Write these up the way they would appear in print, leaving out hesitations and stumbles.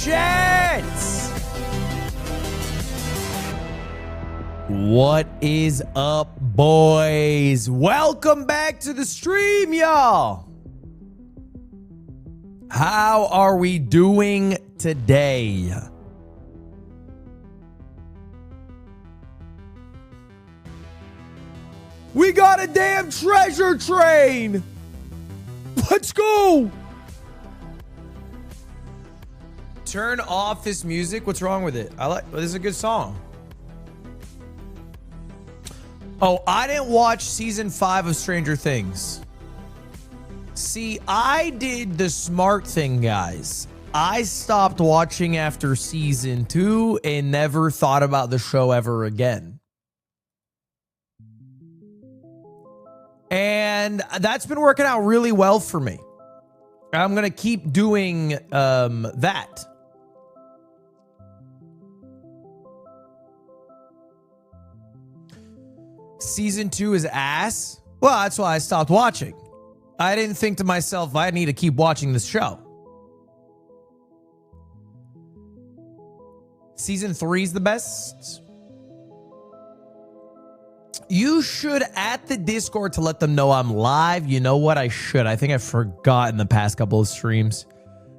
chance. What is up, boys? Welcome back to the stream, y'all. How are we doing today? We got a damn treasure train. Let's go. Turn off this music. What's wrong with it? This is a good song. Oh, I didn't watch season 5 of Stranger Things. See, I did the smart thing, guys. I stopped watching after season 2 and never thought about the show ever again. And that's been working out really well for me. I'm going to keep doing that. Season 2 is ass. Well, that's why I stopped watching. I didn't think to myself, I need to keep watching this show. Season 3 is the best. You should at the Discord to let them know I'm live. You know what? I should. I think I forgot in the past couple of streams.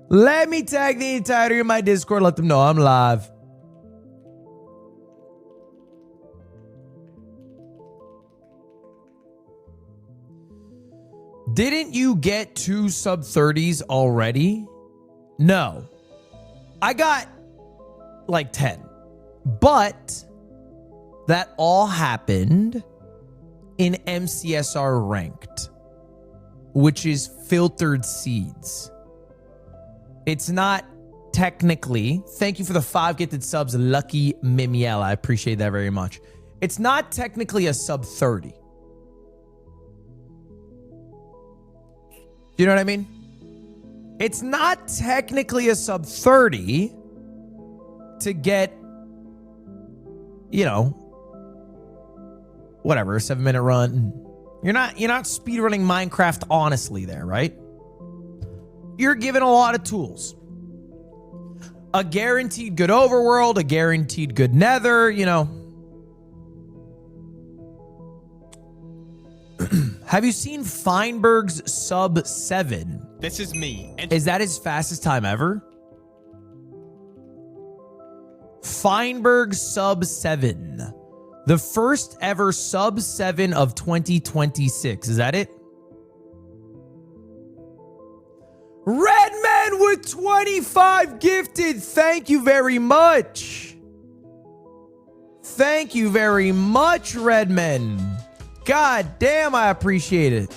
Let me tag the entirety of my Discord. Let them know I'm live. Didn't you get 2 sub-30s already? No. I got like 10. But that all happened in MCSR ranked, which is filtered seeds. It's not technically, thank you for the 5 gifted subs, Lucky Mimiel. I appreciate that very much. It's not technically a sub-30. You know what I mean? It's not technically a sub-30 to get, you know, whatever, a 7-minute run. You're not speedrunning Minecraft honestly there, right? You're given a lot of tools. A guaranteed good overworld, a guaranteed good nether, you know. Have you seen Feinberg's sub 7? This is me. Is that his fastest time ever? Feinberg sub 7. The first ever sub 7 of 2026. Is that it? Redman with 25 gifted. Thank you very much. Thank you very much, Redman. God damn, I appreciate it.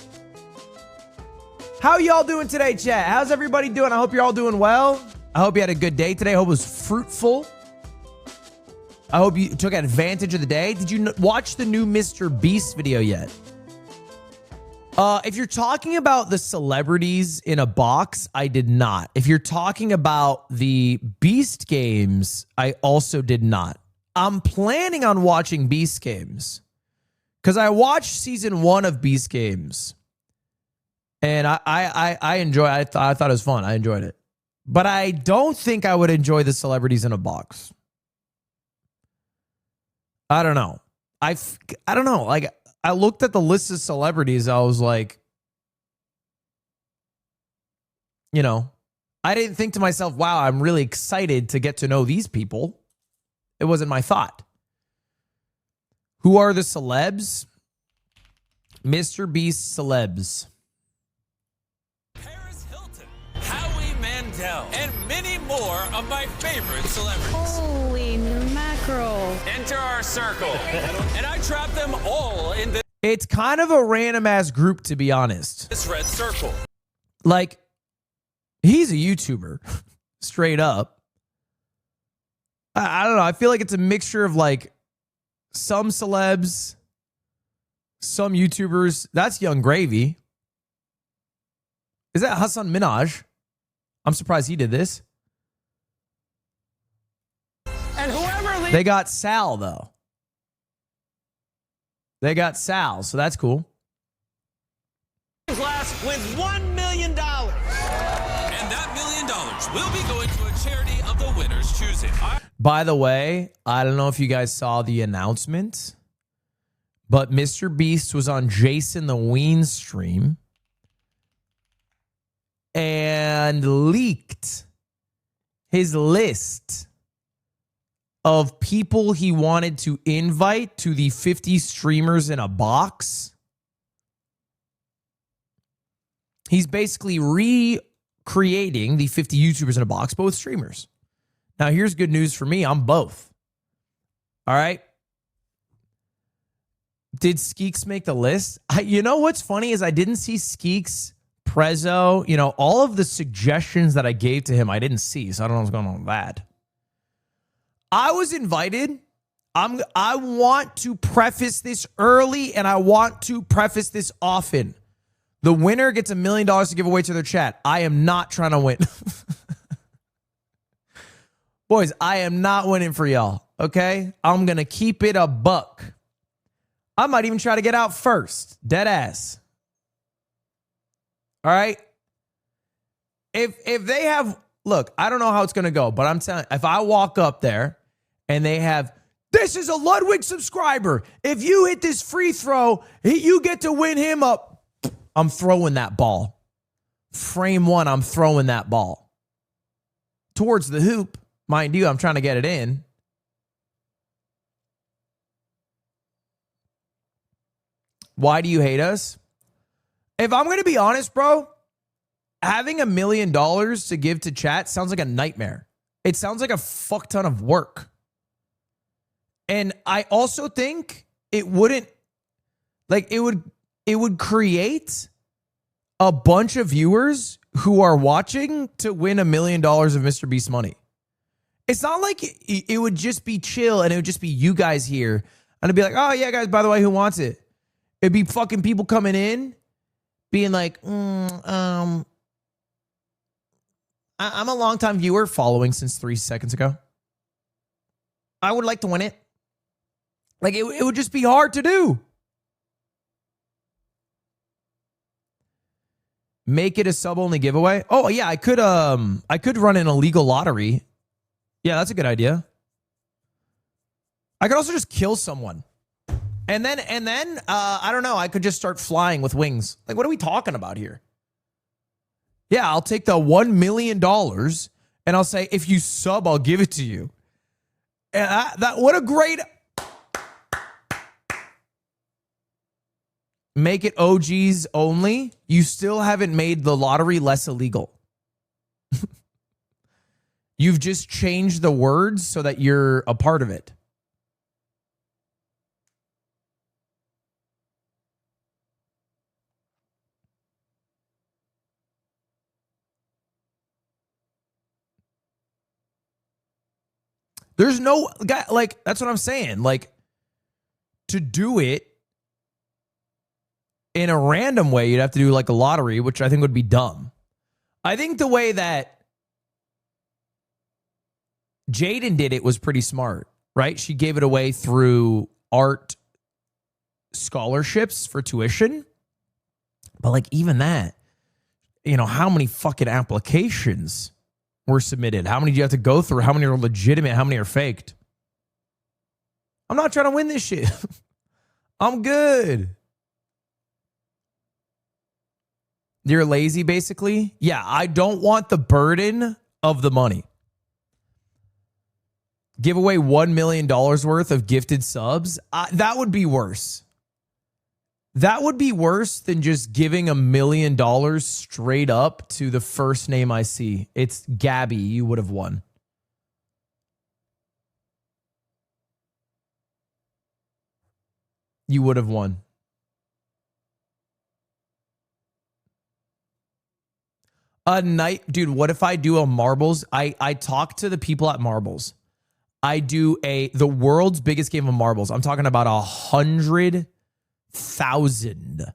How y'all doing today, chat? How's everybody doing? I hope you're all doing well. I hope you had a good day today. I hope it was fruitful. I hope you took advantage of the day. Did you watch the new MrBeast video yet? If you're talking about the celebrities in a box, I did not. If you're talking about the Beast games, I also did not. I'm planning on watching Beast games. Because I watched season 1 of Beast Games, and I enjoy. I thought it was fun. I enjoyed it, but I don't think I would enjoy the celebrities in a box. I don't know. I don't know. Like, I looked at the list of celebrities. I was like, you know, I didn't think to myself, "Wow, I'm really excited to get to know these people." It wasn't my thought. Who are the celebs? MrBeast celebs. Paris Hilton, Howie Mandel, and many more of my favorite celebrities. Holy mackerel. Enter our circle, and I trap them all in It's kind of a random ass group, to be honest. this red circle. Like, he's a YouTuber, straight up. I don't know. I feel like it's a mixture of like some celebs, some YouTubers. That's Young Gravy. Is that Hassan Minaj? I'm surprised he did this. And whoever They got Sal, though. They got Sal, so that's cool. last wins $1 million. And that $1 million will be going to a charity of the listeners' choosing. By the way, I don't know if you guys saw the announcement, but MrBeast was on Jason the Ween stream and leaked his list of people he wanted to invite to the 50 streamers in a box. He's basically recreating the 50 YouTubers in a box, but with streamers. Now, here's good news for me. I'm both. All right. Did Skeeks make the list? You know what's funny is I didn't see Skeeks, Prezzo, all of the suggestions that I gave to him, I didn't see. So I don't know what's going on with that. I was invited. I want to preface this early and I want to preface this often. The winner gets $1 million to give away to their chat. I am not trying to win. Boys, I am not winning for y'all, okay? I'm going to keep it a buck. I might even try to get out first. Dead ass. All right? If they have, look, I don't know how it's going to go, but I'm telling you, if I walk up there and they have, this is a Ludwig subscriber. If you hit this free throw, you get to win him up. I'm throwing that ball. Frame one, I'm throwing that ball. Towards the hoop. Mind you, I'm trying to get it in. Why do you hate us? If I'm going to be honest, bro, having $1 million to give to chat sounds like a nightmare. It sounds like a fuck ton of work. And I also think it wouldn't, like, it would create a bunch of viewers who are watching to win $1 million of MrBeast money. It's not like it would just be chill and it would just be you guys here. And it'd be like, oh, yeah, guys, by the way, who wants it? It'd be fucking people coming in being like, I'm a longtime viewer following since 3 seconds ago. I would like to win it. Like, it would just be hard to do. Make it a sub-only giveaway. Oh, yeah, I could run an illegal lottery. Yeah, that's a good idea. I could also just kill someone. And then I don't know, I could just start flying with wings. Like, what are we talking about here? Yeah, I'll take the $1 million and I'll say, if you sub, I'll give it to you. And what a great... Make it OGs only. You still haven't made the lottery less illegal. You've just changed the words so that you're a part of it. There's no guy, like, that's what I'm saying. Like, to do it in a random way, you'd have to do like a lottery, which I think would be dumb. I think the way that Jaden did it was pretty smart, right? She gave it away through art scholarships for tuition. But like, even that, how many fucking applications were submitted? How many do you have to go through? How many are legitimate? How many are faked? I'm not trying to win this shit. I'm good. You're lazy, basically? Yeah, I don't want the burden of the money. Give away $1 million worth of gifted subs? That would be worse. That would be worse than just giving $1 million straight up to the first name I see. It's Gabby. You would have won. You would have won. A night, dude, what if I do a marbles? I talk to the people at marbles. I do the world's biggest game of marbles. I'm talking about 100,000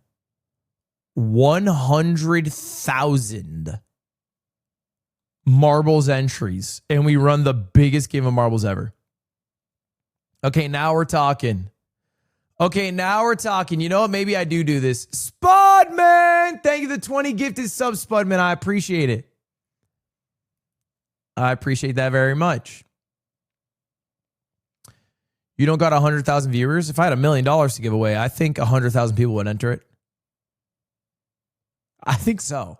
marbles entries. And we run the biggest game of marbles ever. Okay, now we're talking. You know what? Maybe I do this. Spudman! 10. Thank you for the 20 gifted subs, Spudman. I appreciate it. I appreciate that very much. You don't got 100,000 viewers? If I had $1 million to give away, I think 100,000 people would enter it. I think so.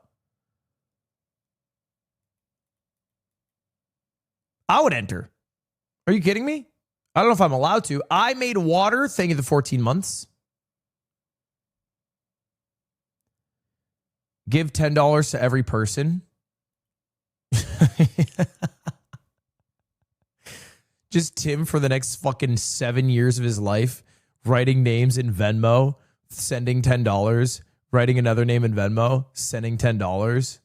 I would enter. Are you kidding me? I don't know if I'm allowed to. I made water. Thank you, the 14 months. Give $10 to every person. Just Tim for the next fucking 7 years of his life, writing names in Venmo, sending $10, writing another name in Venmo, sending $10.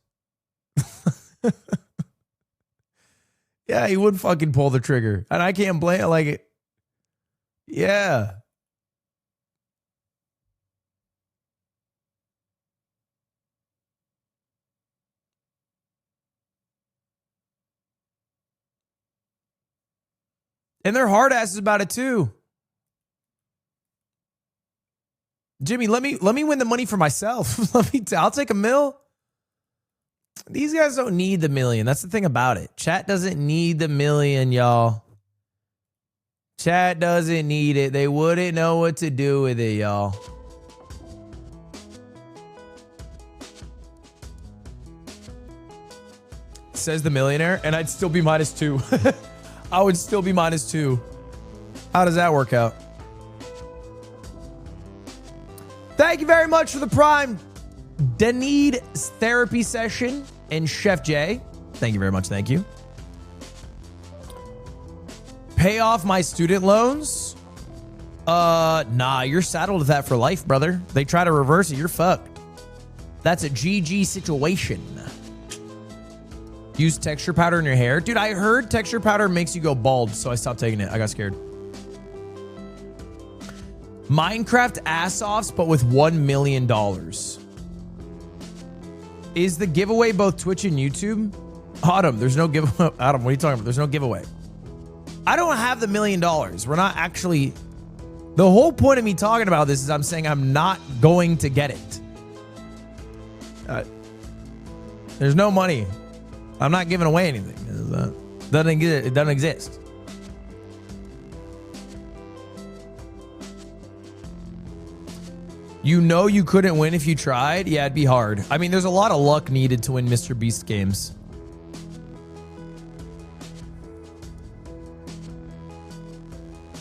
Yeah, he would fucking pull the trigger. And I can't blame it. Like it. Yeah. And they're hard asses about it too. Jimmy, let me win the money for myself. I'll take $1 million. These guys don't need the $1 million. That's the thing about it. Chat doesn't need the $1 million, y'all. Chat doesn't need it. They wouldn't know what to do with it, y'all. Says the millionaire, and I'd still be -2. I would still be -2. How does that work out? Thank you very much for the Prime. Denneed therapy session and Chef J. Thank you very much. Thank you. Pay off my student loans? Nah, you're saddled with that for life, brother. They try to reverse it, you're fucked. That's a GG situation. Use texture powder in your hair. Dude, I heard texture powder makes you go bald, so I stopped taking it. I got scared. Minecraft ass-offs, but with $1 million. Is the giveaway both Twitch and YouTube? Autumn, there's no giveaway. Autumn, what are you talking about? There's no giveaway. I don't have the $1 million. We're not actually... The whole point of me talking about this is I'm saying I'm not going to get it. There's no money. I'm not giving away anything. It doesn't exist. You know you couldn't win if you tried? Yeah, it'd be hard. I mean, there's a lot of luck needed to win MrBeast games.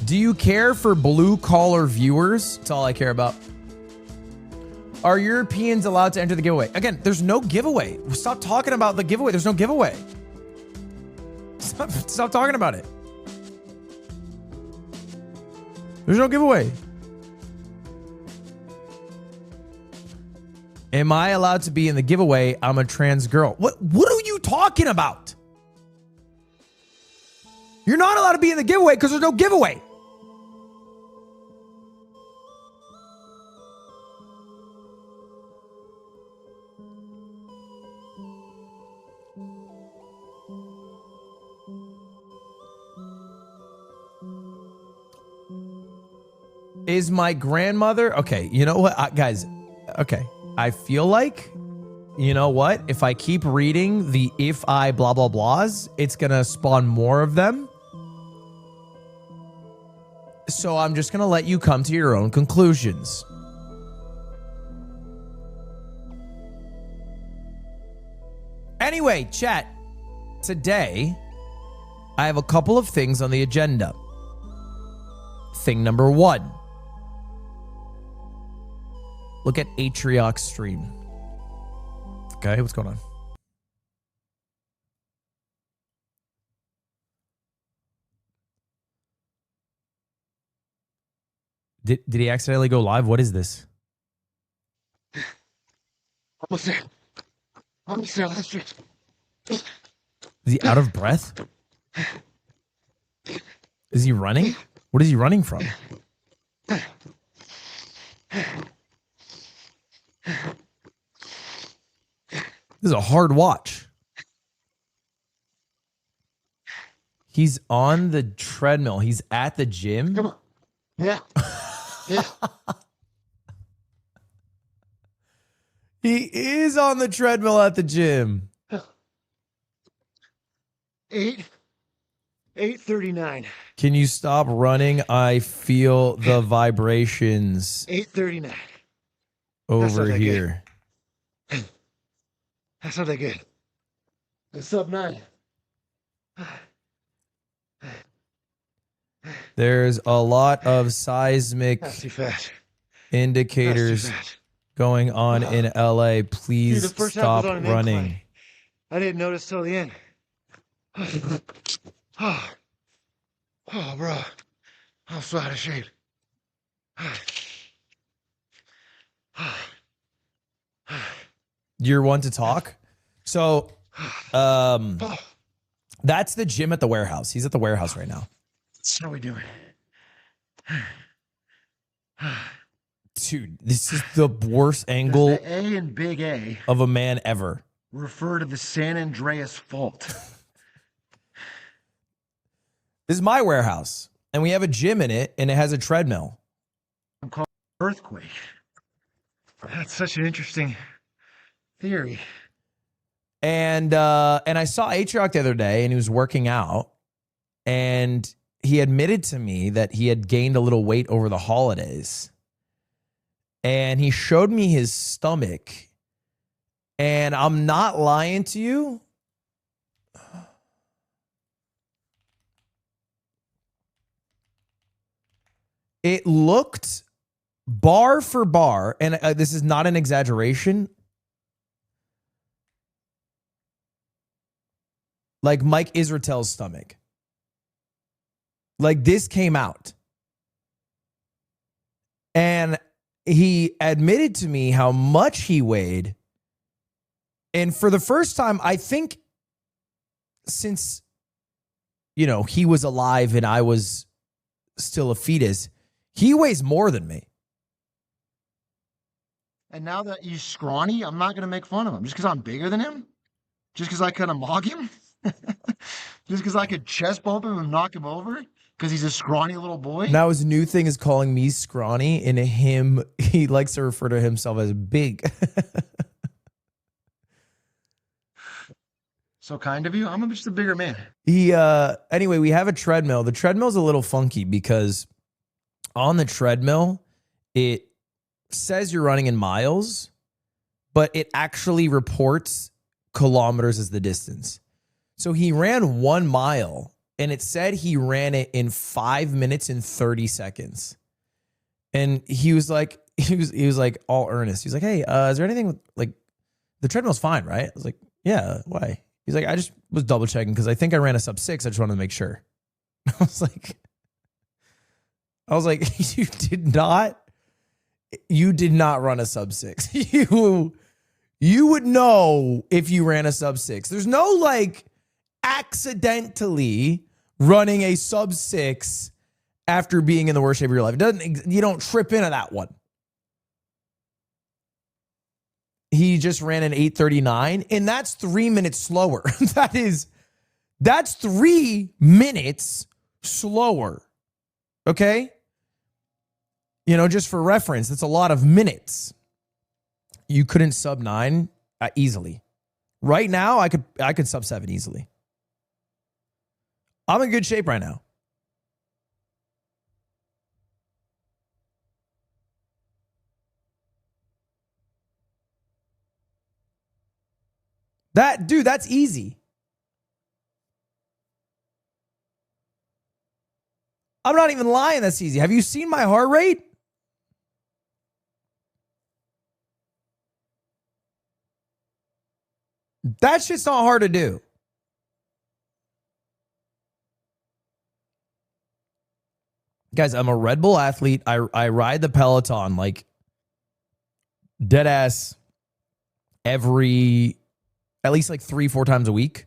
Do you care for blue-collar viewers? That's all I care about. Are Europeans allowed to enter the giveaway? Again, there's no giveaway. Stop talking about the giveaway. There's no giveaway. Stop talking about it. There's no giveaway. Am I allowed to be in the giveaway? I'm a trans girl. What are you talking about? You're not allowed to be in the giveaway because there's no giveaway. Is my grandmother... Okay, you know what? Guys, okay. I feel like, you know what? If I keep reading the if I blah, blah, blahs, it's going to spawn more of them. So I'm just going to let you come to your own conclusions. Anyway, chat. Today, I have a couple of things on the agenda. Thing number 1. Look at Atrioc's stream. Okay, what's going on? Did he accidentally go live? What is this? Almost there. Almost there. Last year. Is he out of breath? Is he running? What is he running from? This is a hard watch. He's on the treadmill. He's at the gym. Come on. Yeah. Yeah. He is on the treadmill at the gym. 8:39. Can you stop running? I feel the vibrations 8:39. over not that here. That's not that good. It's sub 9. There's a lot of seismic That's too fast. indicators That's too fast. going on in LA. Dude, Please the first half stop was on an running. incline. I didn't notice till the end. Oh, bro. I'm so out of shape. You're one to talk? So, that's the gym at the warehouse. He's at the warehouse right now. How are we doing? Dude, this is the worst Does angle the A and big A of a man ever. refer to the San Andreas Fault? This is my warehouse, and we have a gym in it, and it has a treadmill. I'm called earthquake. That's such an interesting theory. And I saw Atrioc the other day, and he was working out, and he admitted to me that he had gained a little weight over the holidays. And he showed me his stomach, and I'm not lying to you. It looked bar for bar, and this is not an exaggeration, like Mike Israel's stomach. Like this came out. And he admitted to me how much he weighed. And for the first time, I think since, he was alive and I was still a fetus, he weighs more than me. And now that he's scrawny, I'm not going to make fun of him. Just because I'm bigger than him? Just because I kind of mock him? Just because I could chest bump him and knock him over? Because he's a scrawny little boy? Now his new thing is calling me scrawny, and he likes to refer to himself as big. So kind of you. I'm just a bigger man. Anyway, we have a treadmill. The treadmill's a little funky because on the treadmill, it says you're running in miles, but it actually reports kilometers as the distance. So he ran 1 mile, and it said he ran it in 5 minutes and 30 seconds. And he was like, he was like all earnest. He's like, hey, is there anything like the treadmill's fine, right? I was like, yeah, why? He's like, I just was double checking because I think I ran a sub 6. I just wanted to make sure. I was like, you did not run a sub 6. You would know if you ran a sub 6. There's no like accidentally running a sub 6 after being in the worst shape of your life. You don't trip into that one. He just ran an 8:39, and that's 3 minutes slower. That's 3 minutes slower. Okay? Just for reference, that's a lot of minutes. You couldn't sub 9 easily. Right now, I could sub 7 easily. I'm in good shape right now. That's easy. I'm not even lying. That's easy. Have you seen my heart rate? That shit's not hard to do. Guys, I'm a Red Bull athlete. I ride the Peloton like dead ass at least like 3-4 times a week.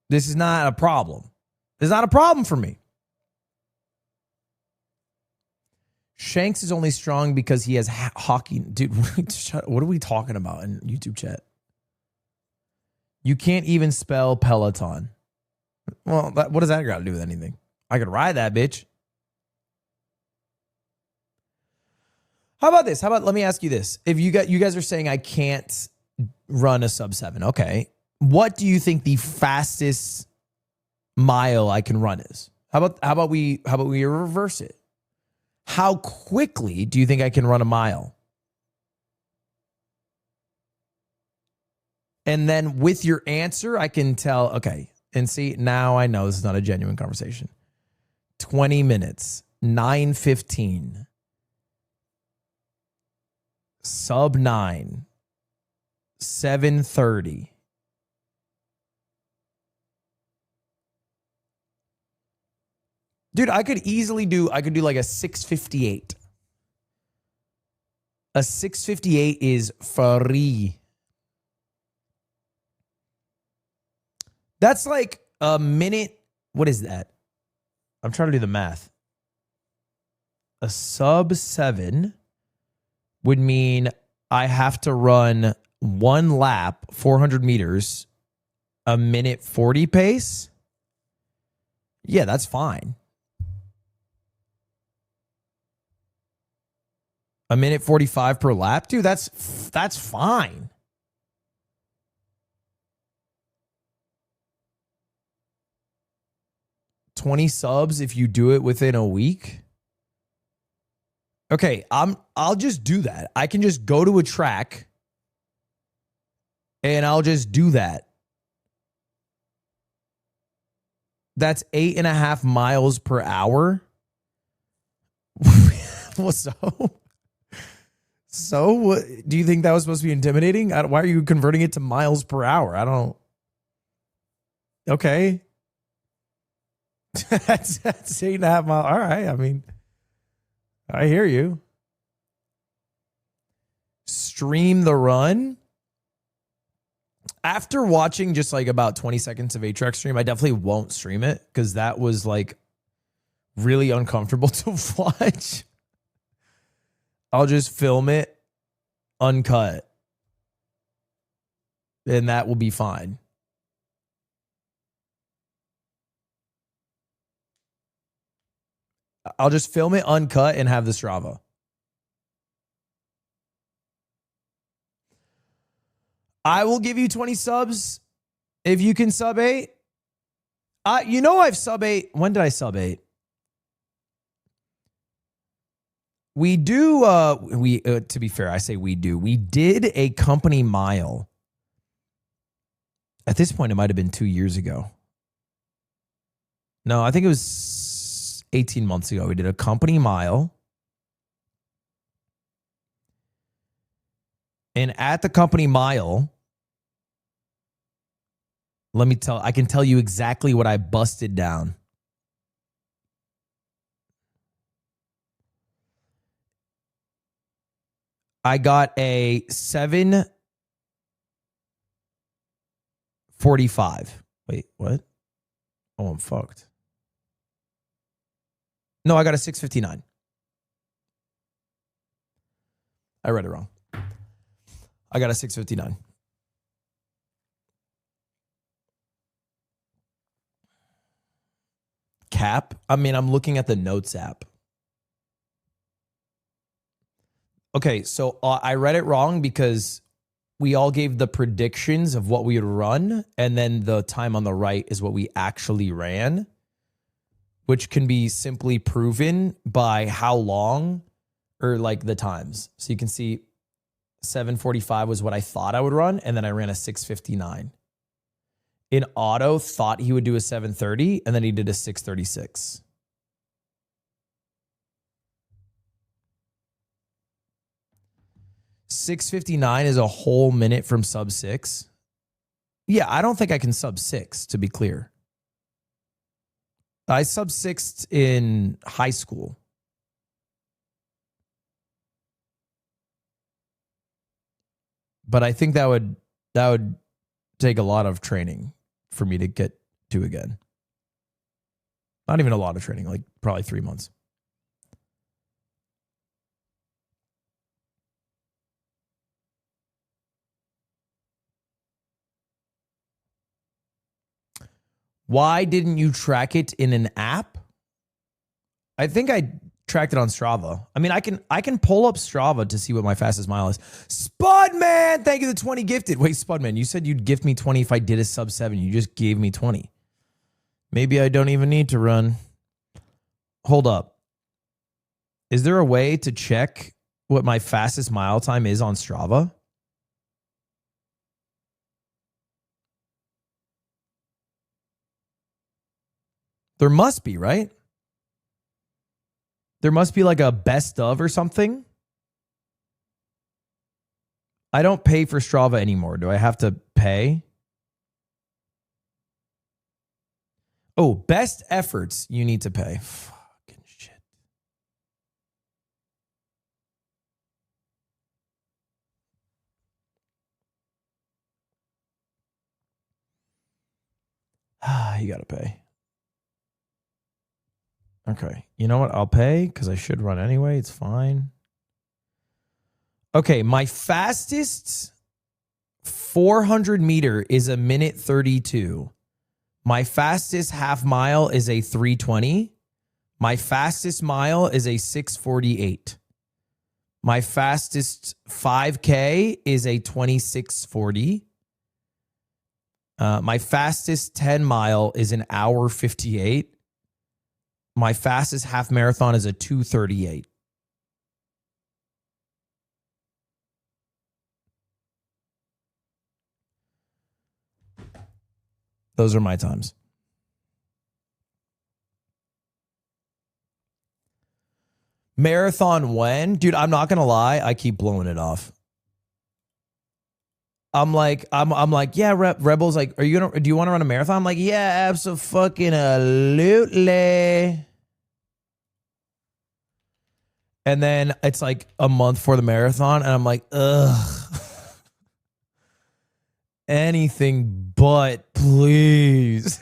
This is not a problem. It's not a problem for me. Shanks is only strong because he has hockey. Dude, what are we talking about in YouTube chat? You can't even spell Peloton. Well, what does that got to do with anything? I could ride that bitch. How about this? How about, let me ask you this. If you guys are saying I can't run a sub 7, okay. What do you think the fastest mile I can run is? How about we reverse it? How quickly do you think I can run a mile? And then with your answer, I can tell, okay, and see, now I know this is not a genuine conversation. 20 minutes, 9:15, sub 9, 7:30. Dude, I could do like a 6:58. A 6:58 is free. That's like a minute. What is that? I'm trying to do the math. A sub 7 would mean I have to run one lap, 400 meters, a minute 40 pace. Yeah, that's fine. A minute 45 per lap? Dude, that's fine. $20 subs if you do it within a week. Okay, I'll just do that. I can just go to a track and I'll just do that. That's 8.5 miles per hour. Well, so what, do you think that was supposed to be intimidating? Why are you converting it to miles per hour? I don't. Okay. that's 8.5 miles. All right. I mean, I hear you. Stream the run. After watching just like about 20 seconds of Atrioc stream, I definitely won't stream it because that was like really uncomfortable to watch. I'll just film it uncut. And that will be fine. I'll just film it uncut and have the Strava. I will give you 20 subs if you can sub 8. You know I've sub 8. When did I sub 8? We do, to be fair, I say we do. We did a company mile. At this point, it might have been 2 years ago. No, I think it was 18 months ago. We did a company mile. And at the company mile, I can tell you exactly what I busted down. I got a 7:45. Wait, what? Oh, I'm fucked. No, I got a 6:59. I read it wrong. I got a 6:59. Cap? I mean, I'm looking at the notes app. Okay, so I read it wrong because we all gave the predictions of what we would run, and then the time on the right is what we actually ran, which can be simply proven by how long or like the times. So you can see 7:45 was what I thought I would run, and then I ran a 6:59. In auto, thought he would do a 7:30, and then he did a 6:36. $6:59 is a whole minute from sub 6. Yeah, I don't think I can sub 6, to be clear. I sub 6 in high school. But I think that would take a lot of training for me to get to again. Not even a lot of training, like probably 3 months. Why didn't you track it in an app? I think I tracked it on Strava. I mean, I can pull up Strava to see what my fastest mile is. Spudman, thank you for the 20 gifted. Wait, Spudman, you said you'd gift me 20 if I did a sub 7. You just gave me 20. Maybe I don't even need to run. Hold up. Is there a way to check what my fastest mile time is on Strava? There must be, right? There must be like a best of or something. I don't pay for Strava anymore. Do I have to pay? Oh, best efforts. You need to pay. Fucking shit. You got to pay. Okay. You know what? I'll pay because I should run anyway. It's fine. Okay. My fastest 400 meter is a minute 32. My fastest half mile is a 3:20. My fastest mile is a 6:48. My fastest 5K is a 26:40. My fastest 10 mile is an hour 58. My fastest half marathon is a 2:38. Those are my times. Marathon when? Dude, I'm not going to lie. I keep blowing it off. I'm like, yeah, Rebel's like, do you want to run a marathon? I'm like, yeah, absolutely. And then it's like a month for the marathon, and I'm like, ugh. Anything but, please.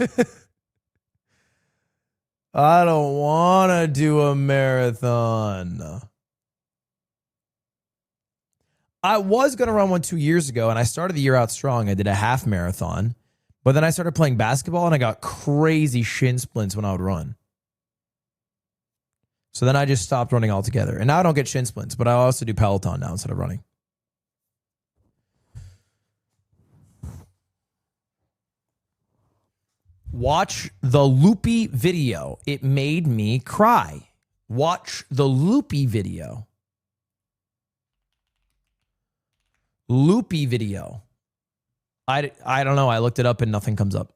I don't want to do a marathon. I was going to run one 2 years ago, and I started the year out strong. I did a half marathon, but then I started playing basketball, and I got crazy shin splints when I would run. So then I just stopped running altogether. And now I don't get shin splints, but I also do Peloton now instead of running. Watch the Loopy video. It made me cry. Watch the Loopy video. Loopy video. I don't know. I looked it up and nothing comes up.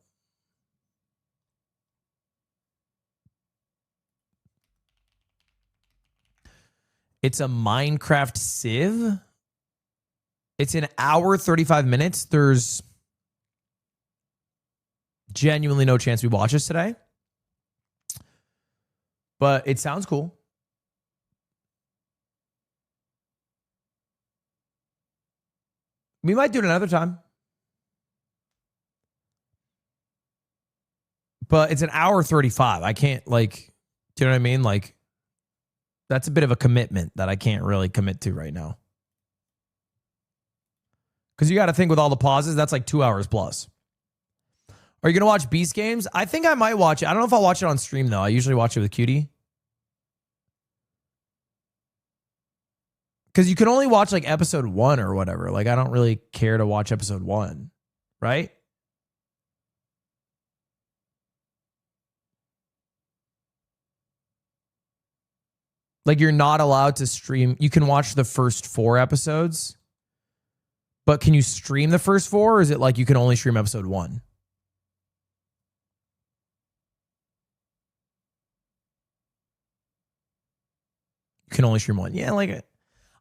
It's a Minecraft Civ. It's an hour, 35 minutes. There's genuinely no chance we watch this today. But it sounds cool. We might do it another time. But it's an hour 35. I can't, like, do you know what I mean? Like, that's a bit of a commitment that I can't really commit to right now. Because you got to think with all the pauses, that's like 2 hours plus. Are you going to watch Beast Games? I think I might watch it. I don't know if I'll watch it on stream, though. I usually watch it with Cutie. Because you can only watch like episode 1 or whatever. Like, I don't really care to watch episode 1, right? Like, you're not allowed to stream. You can watch the first 4 episodes, but can you stream the first 4, or is it like you can only stream episode 1? You can only stream 1. Yeah, like,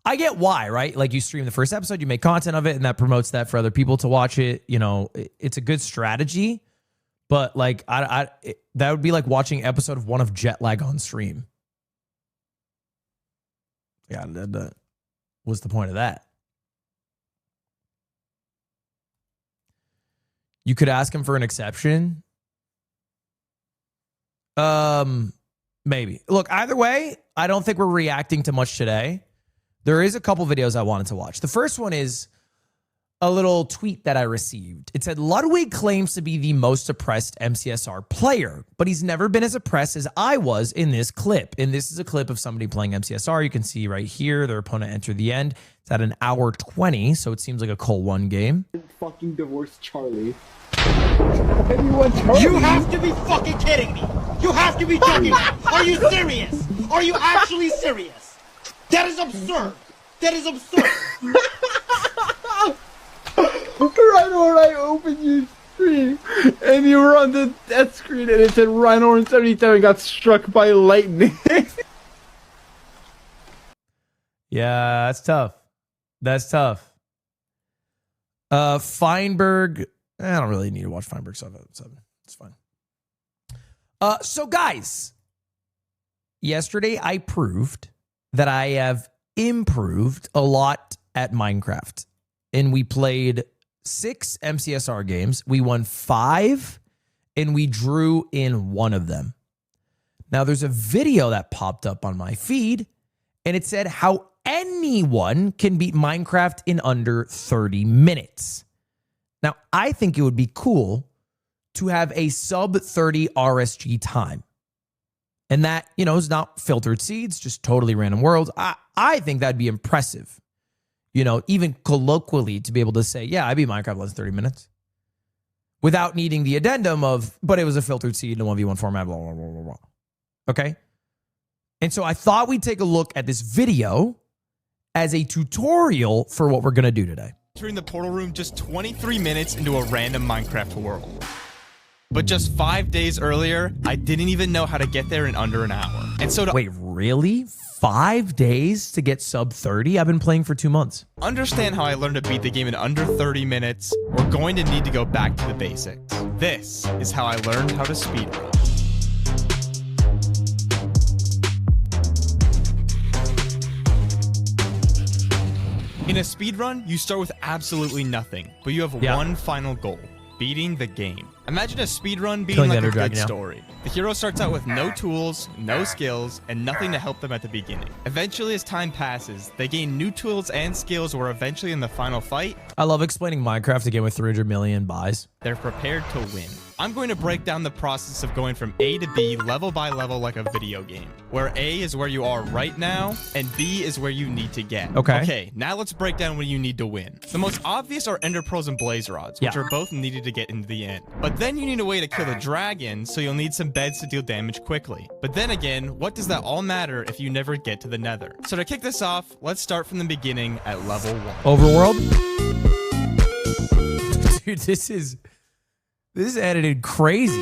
I get why, right? Like, you stream the first episode, you make content of it, and that promotes that for other people to watch it. You know, it's a good strategy, but like, that would be like watching episode 1 of Jetlag on stream. Yeah, what's the point of that? You could ask him for an exception. Maybe. Look, either way, I don't think we're reacting to much today. There is a couple videos I wanted to watch. The first one is a little tweet that I received. It said, Ludwig claims to be the most oppressed MCSR player, but he's never been as oppressed as I was in this clip. And this is a clip of somebody playing MCSR. You can see right here, their opponent entered the end. It's at an hour 20, so it seems like a Cole 1 game. Fucking divorce Charlie. You have to be fucking kidding me! You have to be joking me! Are you serious? Are you actually serious? That is absurd! That is absurd! Right when I opened your screen and you were on the death screen and it said Rhino 77 got struck by lightning. Yeah, that's tough. That's tough. Feinberg. I don't really need to watch Feinberg 7. It's fine. So guys, yesterday I proved that I have improved a lot at Minecraft. And we played 6 MCSR games. We won 5 and we drew in 1 of them. Now there's a video that popped up on my feed and it said how anyone can beat Minecraft in under 30 minutes. Now I think it would be cool to have a sub 30 RSG time. And that, you know, is not filtered seeds, just totally random worlds. I think that'd be impressive. You know, even colloquially to be able to say, yeah, I beat Minecraft in less than 30 minutes. Without needing the addendum of, but it was a filtered seed in a 1v1 format, blah, blah, blah, blah, blah. Okay? And so I thought we'd take a look at this video as a tutorial for what we're going to do today. Entering the portal room just 23 minutes into a random Minecraft world. But just 5 days earlier, I didn't even know how to get there in under an hour. And so to Wait, really? 5 days to get sub 30? I've been playing for 2 months. understand how I learned to beat the game in under 30 minutes, we're going to need to go back to the basics. This is how I learned how to speedrun. In a speedrun, you start with absolutely nothing, but you have one final goal: beating the game. Imagine a speedrun being like a good story. The hero starts out with no tools, no skills, and nothing to help them at the beginning. Eventually, as time passes, they gain new tools and skills where eventually in the final fight, I love explaining Minecraft again with 300 million buys. they're prepared to win. I'm going to break down the process of going from A to B level by level like a video game, where A is where you are right now, and B is where you need to get. Okay, now let's break down what you need to win. The most obvious are Ender Pearls and Blaze Rods, which are both needed to get into the end. But then you need a way to kill the dragon, so you'll need some beds to deal damage quickly. But then again, what does that all matter if you never get to the nether? So to kick this off, let's start from the beginning at level 1. Overworld? Dude, this is edited crazy.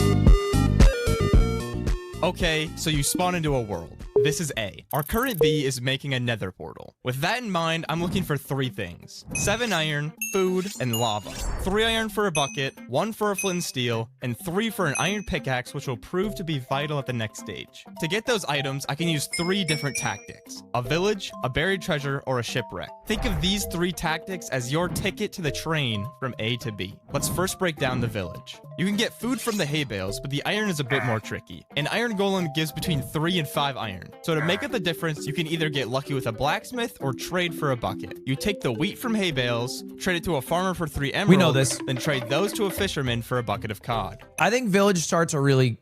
Okay, so you spawn into a world. This is A. Our current B is making a nether portal. With that in mind, I'm looking for 3 things: 7 iron, food, and lava. 3 iron for a bucket, 1 for a flint and steel, and 3 for an iron pickaxe, which will prove to be vital at the next stage. To get those items, I can use 3 different tactics: a village, a buried treasure, or a shipwreck. Think of these 3 tactics as your ticket to the train from A to B. Let's first break down the village. You can get food from the hay bales, but the iron is a bit more tricky. An iron golem gives between 3 and 5 iron. So to make up the difference, you can either get lucky with a blacksmith or trade for a bucket. You take the wheat from hay bales, trade it to a farmer for 3 emeralds, We know this. then trade those to a fisherman for a bucket of cod. I think village starts are really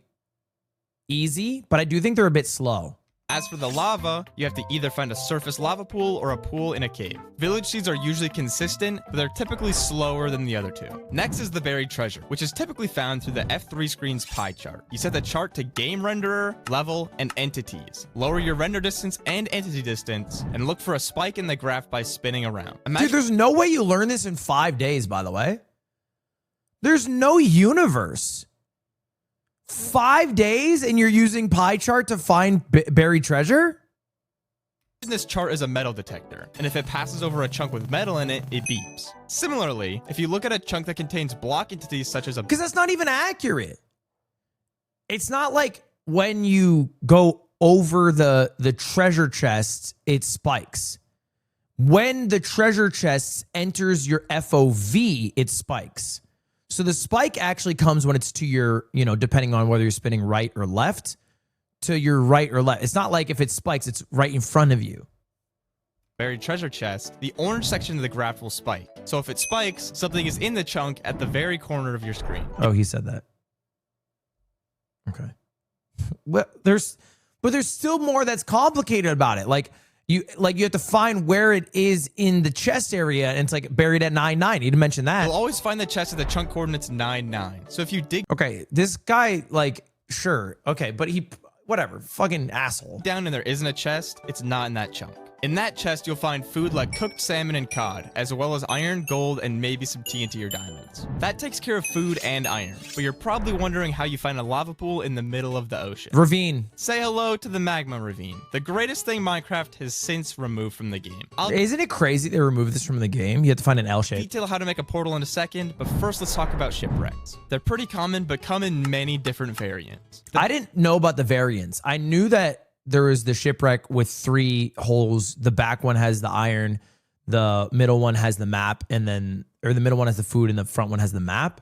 easy, but I do think they're a bit slow. As for the lava, you have to either find a surface lava pool or a pool in a cave. Village seeds are usually consistent, but they're typically slower than the other 2. Next is the buried treasure, which is typically found through the F3 screen's pie chart. You set the chart to game renderer, level, and entities. Lower your render distance and entity distance, and look for a spike in the graph by spinning around. Dude, there's no way you learn this in 5 days, by the way. There's no universe. 5 days and you're using pie chart to find buried treasure? This chart is a metal detector, and if it passes over a chunk with metal in it, it beeps. Similarly, if you look at a chunk that contains block entities such as a... Because that's not even accurate. It's not like when you go over the treasure chest, it spikes. When the treasure chest enters your FOV, it spikes. So the spike actually comes when it's to your, you know, depending on whether you're spinning right or left, to your right or left. It's not like if it spikes, it's right in front of you. buried treasure chest, the orange section of the graph will spike. So if it spikes, something is in the chunk at the very corner of your screen. Oh, he said that. Okay. Well, there's still more that's complicated about it. Like you have to find where it is in the chest area, and it's like buried at 9-9. You didn't mention that. You'll always find the chest at the chunk coordinates 9-9. So if you dig Okay, this guy, like, sure, okay, but he, whatever, fucking asshole. down and there isn't a chest, it's not in that chunk. In that chest, you'll find food like cooked salmon and cod, as well as iron, gold, and maybe some TNT or diamonds. That takes care of food and iron, but you're probably wondering how you find a lava pool in the middle of the ocean. Ravine. Say hello to the magma ravine, the greatest thing Minecraft has since removed from the game. I'll Isn't it crazy they removed this from the game? You have to find an L shape. detail how to make a portal in a second, but first let's talk about shipwrecks. They're pretty common, but come in many different variants. I didn't know about the variants. I knew that there is the shipwreck with 3 holes. The back one has the iron, the middle one has the map, and then, or the middle one has the food, and the front one has the map.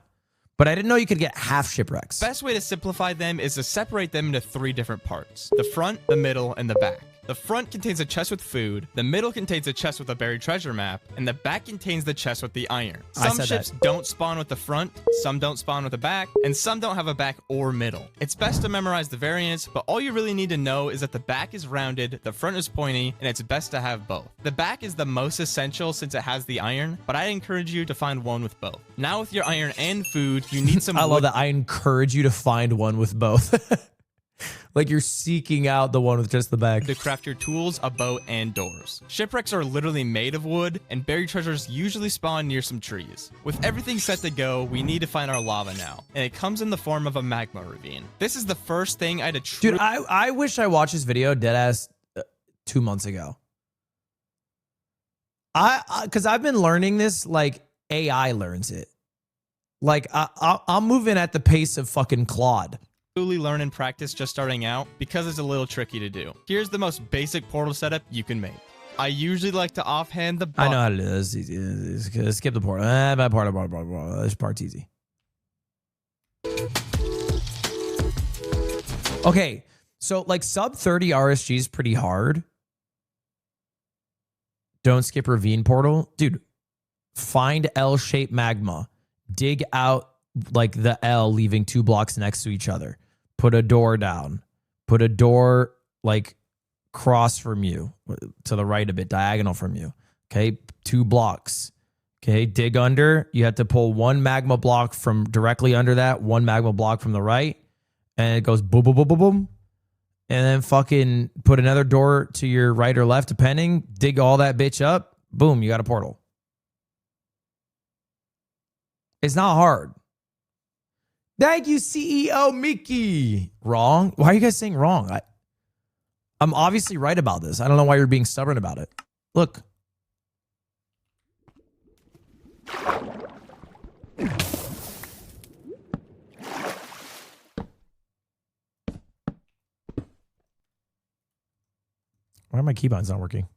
But I didn't know you could get half shipwrecks. Best way to simplify them is to separate them into 3 different parts: the front, the middle, and the back. The front contains a chest with food, the middle contains a chest with a buried treasure map, and the back contains the chest with the iron. I Some said ships that. don't spawn with the front, some don't spawn with the back, and some don't have a back or middle. It's best to memorize the variants, but all you really need to know is that the back is rounded, the front is pointy, and it's best to have both. The back is the most essential since it has the iron, but I encourage you to find one with both. Now with your iron and food, you need some I love wood that. I encourage you to find one with both. Like you're seeking out the one with just the back. to craft your tools, a boat, and doors. Shipwrecks are literally made of wood, and buried treasures usually spawn near some trees. With everything set to go, we need to find our lava now, and it comes in the form of a magma ravine. This is the first thing I had to Dude, I wish I watched this video deadass 2 months ago. Because I've been learning this like AI learns it. Like I'm moving at the pace of fucking Claude. truly learn and practice just starting out because it's a little tricky to do. Here's the most basic portal setup you can make. I usually like to offhand the I know how to do this. Skip the portal. Bad part. This part's easy. Okay, so like sub 30 RSG is pretty hard. Don't skip ravine portal. Dude, find L-shaped magma. Dig out like the L, leaving 2 blocks next to each other. Put a door down. Put a door like cross from you, to the right a bit, diagonal from you. Okay, 2 blocks. Okay, dig under. You have to pull 1 magma block from directly under that, 1 magma block from the right, and it goes boom, boom, boom, boom, boom. And then fucking put another door to your right or left, depending. Dig all that bitch up. Boom, you got a portal. It's not hard. Thank you, CEO Mickey. Wrong? Why are you guys saying wrong? I'm obviously right about this. I don't know why you're being stubborn about it. Look. Why are my keyboards not working?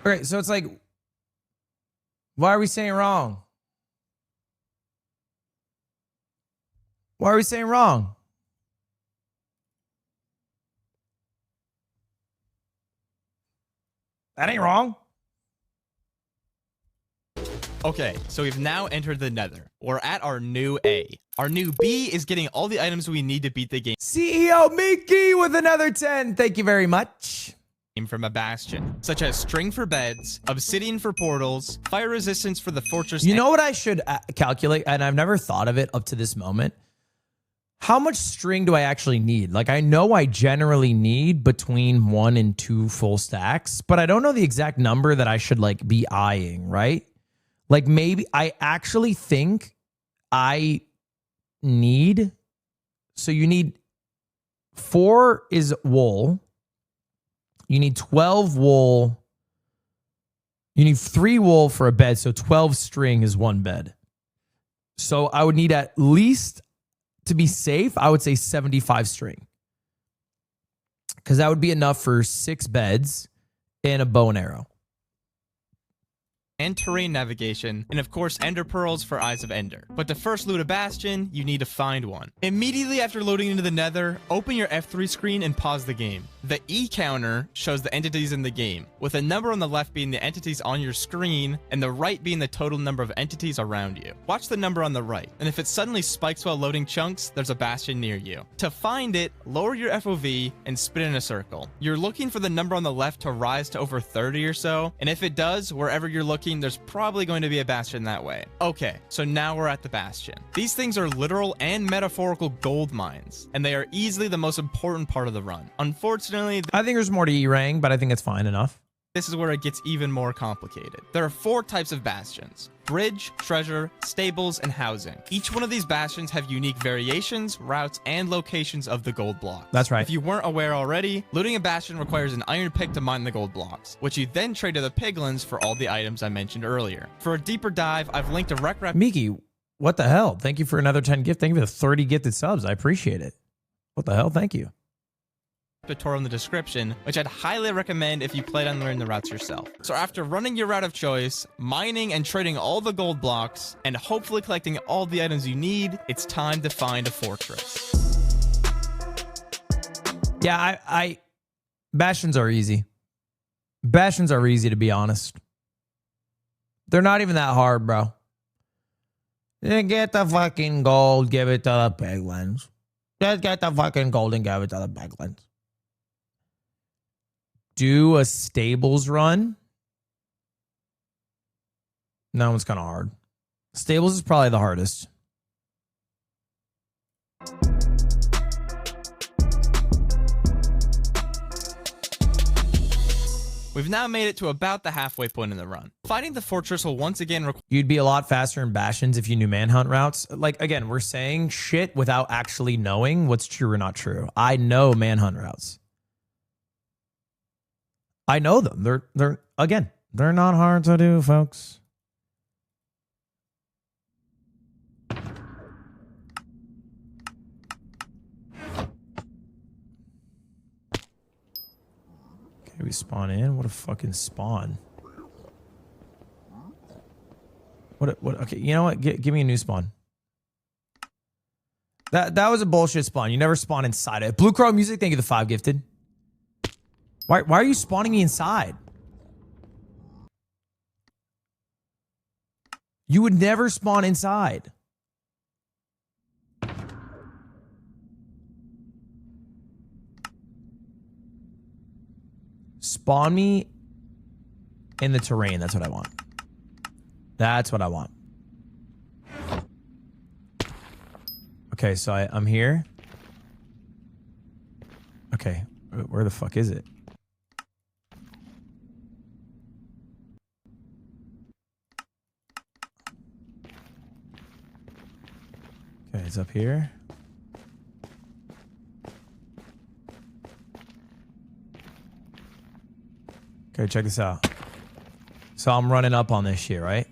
Okay, so it's like, why are we saying wrong? Why are we saying wrong? That ain't wrong. Okay, so we've now entered the nether. We're at our new A. Our new B is getting all the items we need to beat the game CEO Mickey with another 10. Thank you very much. from a bastion, such as string for beds, obsidian for portals, fire resistance for the fortress. You know what I should calculate? And I've never thought of it up to this moment. How much string do I actually need? Like, I know I generally need between 1 and 2 full stacks, but I don't know the exact number that I should like be eyeing, right? Like maybe I actually think I need, so you need 4 is wool. You need 12 wool. You need 3 wool for a bed. So 12 string is 1 bed. So I would need at least to be safe, I would say 75 string. Because that would be enough for 6 beds and a bow and arrow. And terrain navigation, and of course ender pearls for Eyes of Ender. But to first loot a bastion, you need to find one. Immediately after loading into the nether, open your F3 screen and pause the game. The E counter shows the entities in the game, with a number on the left being the entities on your screen, and the right being the total number of entities around you. Watch the number on the right, and if it suddenly spikes while loading chunks, there's a bastion near you. To find it, lower your FOV and spin in a circle. You're looking for the number on the left to rise to over 30 or so, and if it does, wherever you're looking, there's probably going to be a bastion that way. Okay, so now we're at the bastion. These things are literal and metaphorical gold mines, and they are easily the most important part of the run. Unfortunately, I think there's more to E-Rang, but I think it's fine enough. this is where it gets even more complicated. There are 4 types of bastions: bridge, treasure, stables, and housing. Each one of these bastions have unique variations, routes, and locations of the gold blocks. That's right. If you weren't aware already, looting a bastion requires an iron pick to mine the gold blocks, which you then trade to the piglins for all the items I mentioned earlier. For a deeper dive, I've linked a rec Miki, what the hell? Thank you for another 10 gift. Thank you for the 30 gifted subs. I appreciate it. What the hell? Thank you. tutorial in the description, which I'd highly recommend if you plan on learning the routes yourself. So after running your route of choice, mining and trading all the gold blocks, and hopefully collecting all the items you need, it's time to find a fortress. Yeah, I bastions are easy. Bastions are easy, to be honest. They're not even that hard, bro. You get the fucking gold, give it to the piglins. Just get the fucking gold and give it to the piglins. Do a stables run. That one's kind of hard. Stables is probably the hardest. We've now made it to about the halfway point in the run. Finding the fortress will once again require... You'd be a lot faster in bastions if you knew manhunt routes. Like, again, we're saying shit without actually knowing what's true or not true. I know manhunt routes. I know them. They're not hard to do, folks. Okay, we spawn in. What a fucking spawn. What? Okay, you know what? Give me a new spawn. That was a bullshit spawn. You never spawn inside it. Blue Crow Music, thank you the 5 gifted. Why are you spawning me inside? You would never spawn inside. Spawn me in the terrain. That's what I want. That's what I want. Okay, so I'm here. Okay, where the fuck is it? Okay, it's up here. Okay, check this out. So I'm running up on this shit, right?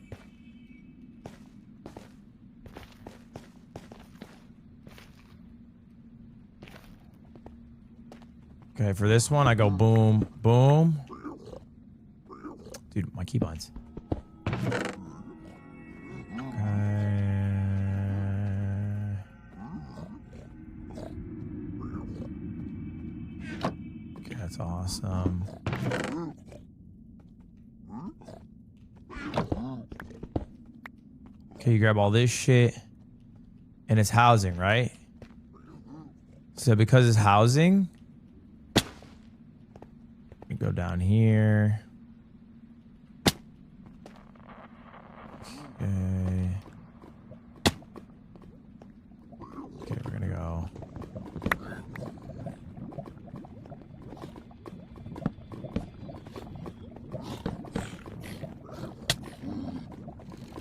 Okay, for this one, I go boom, boom. Dude, my keybinds. Okay, that's awesome. Okay, you grab all this shit. And it's housing, right? So because it's housing, we go down here. Okay. Okay, we're gonna go.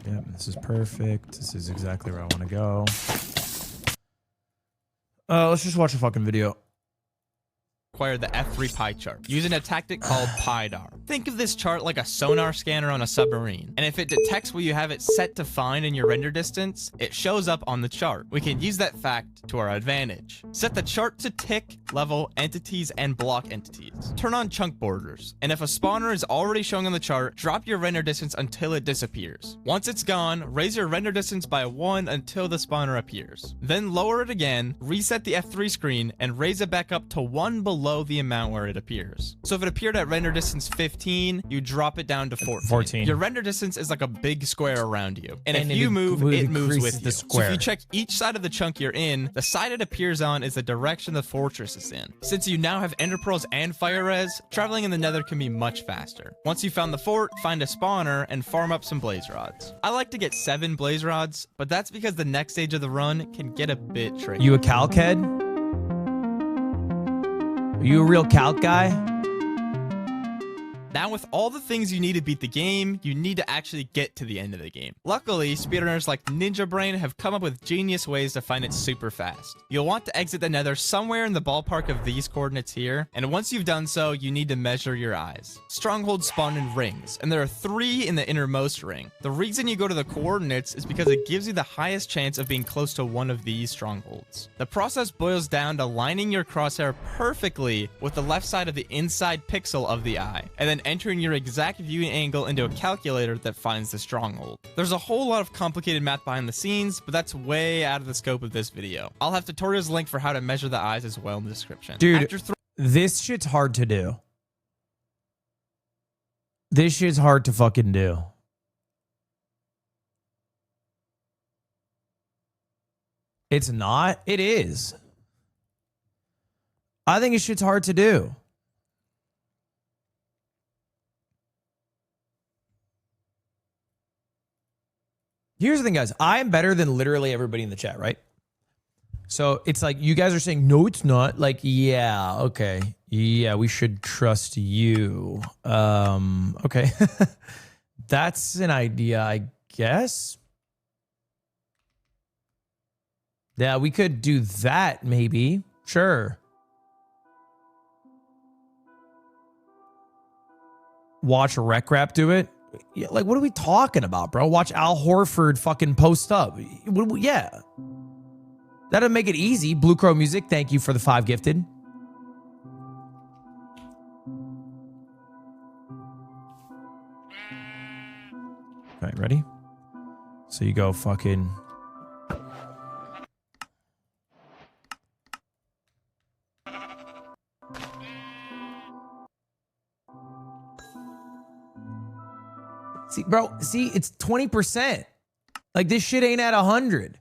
Yep, this is perfect. This is exactly where I want to go. Let's just watch a fucking video. Require the F3 pie chart using a tactic called PIDAR. Think of this chart like a sonar scanner on a submarine, and if it detects what you have it set to find in your render distance, it shows up on the chart. We can use that fact to our advantage. Set the chart to tick, level, entities, and block entities. Turn on chunk borders, and if a spawner is already showing on the chart, drop your render distance until it disappears. Once it's gone, raise your render distance by 1 until the spawner appears. Then lower it again, reset the F3 screen, and raise it back up to 1 below the amount where it appears. So if it appeared at render distance 15, you drop it down to 14. Your render distance is like a big square around you. And if you move, it moves with you. So if you check each side of the chunk you're in, the side it appears on is the direction the fortress is in. Since you now have ender pearls and fire res, traveling in the nether can be much faster. Once you found the fort, find a spawner and farm up some blaze rods. I like to get 7 blaze rods, but that's because the next stage of the run can get a bit tricky. You a calc head? Are you a real calc guy? Now, with all the things you need to beat the game, you need to actually get to the end of the game. Luckily, speedrunners like Ninja Brain have come up with genius ways to find it super fast. You'll want to exit the nether somewhere in the ballpark of these coordinates here, and once you've done so, you need to measure your eyes. Strongholds spawn in rings, and there are 3 in the innermost ring. The reason you go to the coordinates is because it gives you the highest chance of being close to one of these strongholds. The process boils down to lining your crosshair perfectly with the left side of the inside pixel of the eye, and then entering your exact viewing angle into a calculator that finds the stronghold. There's a whole lot of complicated math behind the scenes, but that's way out of the scope of this video. I'll have tutorials linked for how to measure the eyes as well in the description. Dude, this shit's hard to do. This shit's hard to fucking do. It's not? It is. I think this shit's hard to do. Here's the thing, guys. I am better than literally everybody in the chat, right? So it's like you guys are saying, no, it's not. Like, yeah, okay. Yeah, we should trust you. Okay. That's an idea, I guess. Yeah, we could do that, maybe. Sure. Watch Rec Rap do it. Yeah, like, what are we talking about, bro? Watch Al Horford fucking post up. Yeah. That'll make it easy. Blue Crow Music, thank you for the 5 gifted. All right, ready? So you go fucking... See, bro, see, it's 20%. Like, this shit ain't at 100.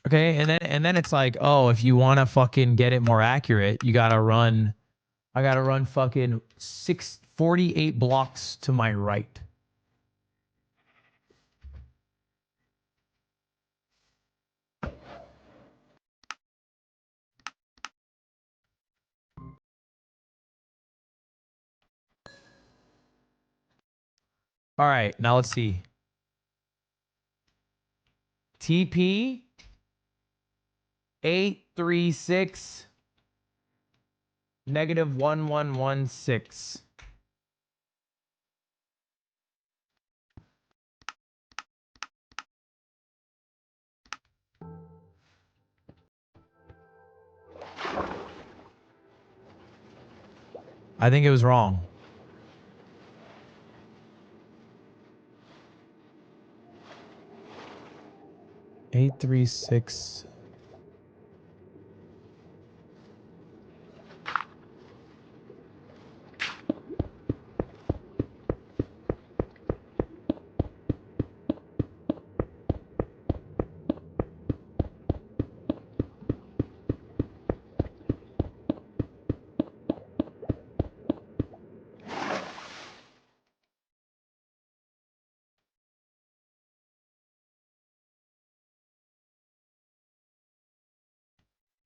Okay, and then it's like, oh, if you want to fucking get it more accurate, you gotta run. I gotta run fucking 48 blocks to my right. All right, now let's see. TP 836 -1116. I think it was wrong. Eight, 3, 6.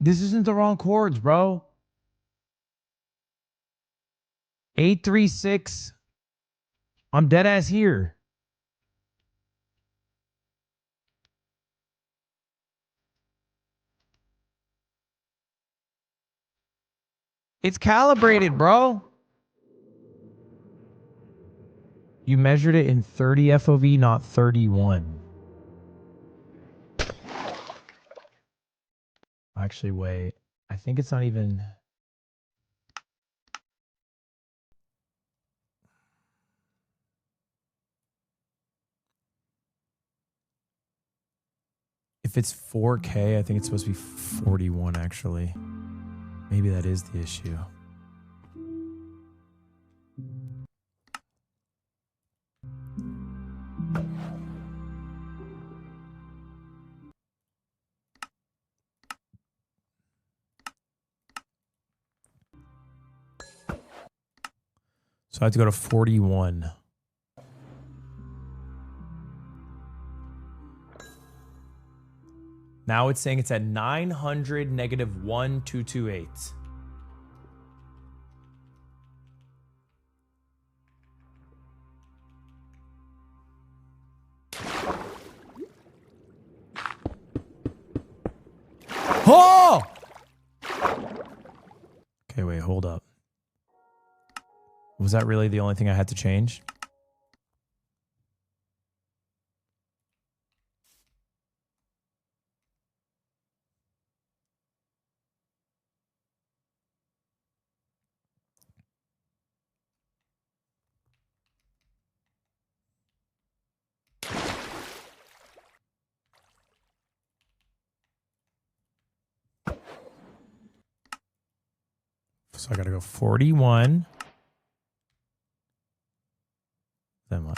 This isn't the wrong chords, bro. 836. I'm dead ass here. It's calibrated, bro. You measured it in 30 FOV, not 31. Actually, wait. I think it's not even... If it's 4K, I think it's supposed to be 41, actually. Maybe that is the issue. So I have to go to 41. Now it's saying it's at 900 negative 1228. Oh! Okay, wait, hold up. Was that really the only thing I had to change? So I gotta go 41. Then what?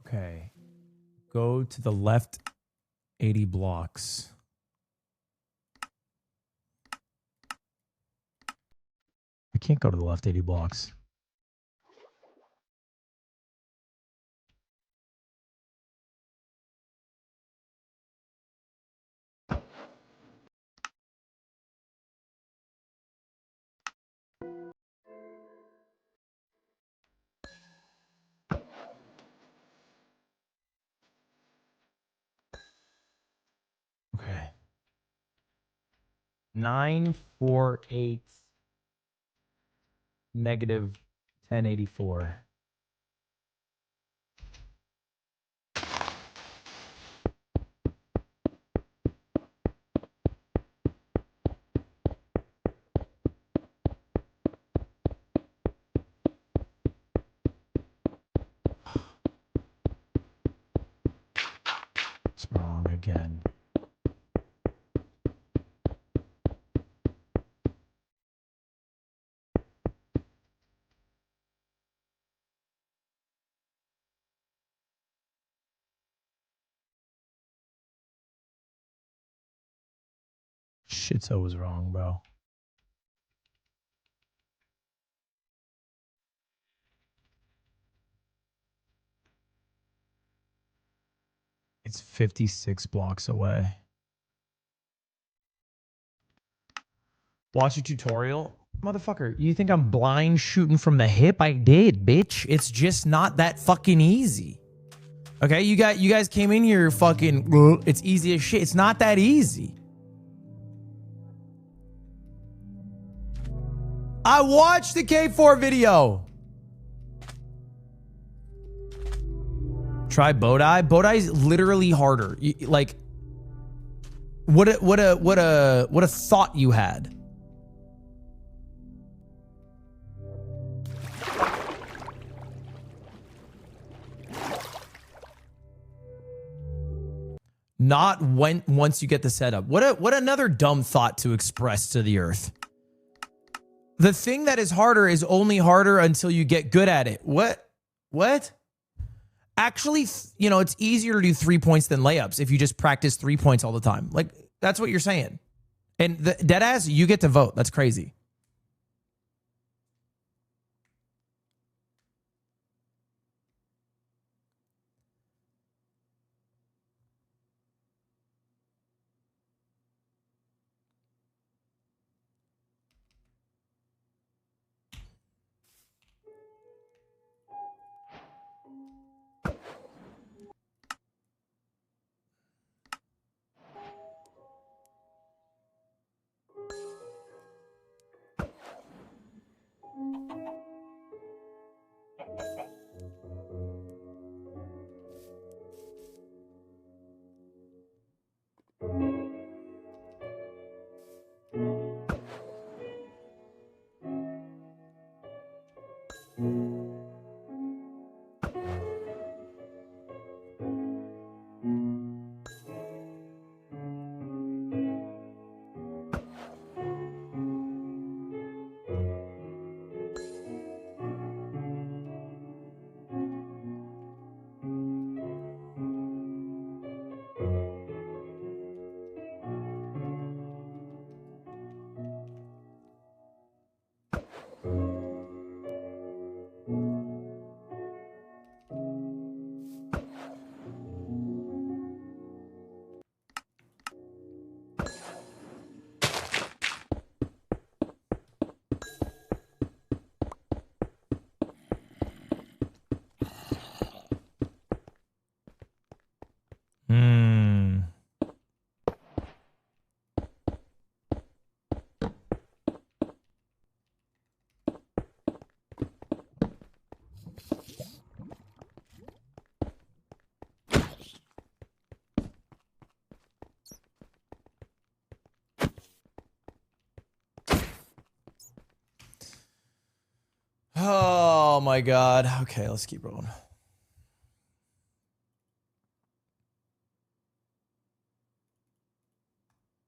Okay. Go to the left 80 blocks. I can't go to the left 80 blocks. Okay. 948 negative 1084. It's wrong again. Shit, so was wrong, bro. It's 56 blocks away. Watch a tutorial. Motherfucker, you think I'm blind shooting from the hip? I did, bitch. It's just not that fucking easy. Okay, you guys came in here fucking, it's easy as shit. It's not that easy. I watched the K4 video. Try Bodai. Bodai is literally harder. Like, what a thought you had. Not once you get the setup. What another dumb thought to express to the earth. The thing that is harder is only harder until you get good at it. What? Actually, you know, it's easier to do 3 points than layups if you just practice 3 points all the time. Like, that's what you're saying. And the deadass, you get to vote. That's crazy. Oh my God. Okay, let's keep rolling.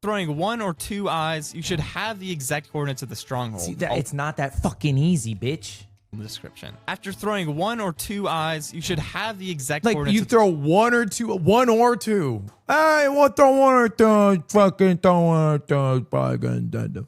Throwing 1 or 2 eyes, you should have the exact coordinates of the stronghold. See, it's not that fucking easy, bitch. In the description. After throwing 1 or 2 eyes, you should have the exact Like, coordinates. you throw one or two. I want throw one or two. Fucking throw one or two. Probably gonna do.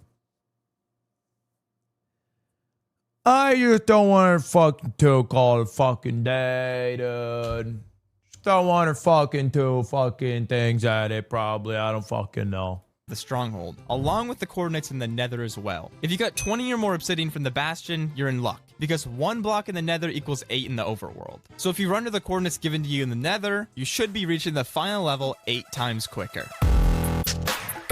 I just don't want to fucking two call it fucking day, dude. Just don't want to fucking two fucking things at it, probably. I don't fucking know. The stronghold, along with the coordinates in the nether as well. If you got 20 or more obsidian from the bastion, you're in luck, because 1 block in the nether equals 8 in the overworld. So if you run to the coordinates given to you in the nether, you should be reaching the final level 8 times quicker.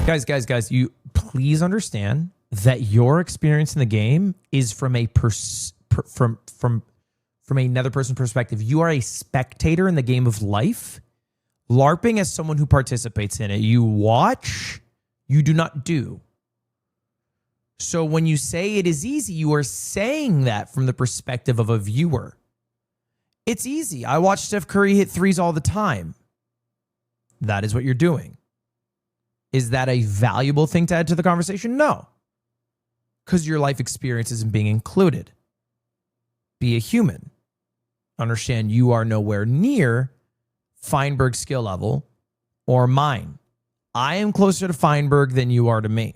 Guys, you please understand that your experience in the game is from a from another person's perspective. You are a spectator in the game of life. LARPing as someone who participates in it. You watch, you do not do. So when you say it is easy, you are saying that from the perspective of a viewer. It's easy. I watch Steph Curry hit threes all the time. That is what you're doing. Is that a valuable thing to add to the conversation? No. Because your life experience isn't being included. Be a human. Understand you are nowhere near Feinberg's skill level or mine. I am closer to Feinberg than you are to me.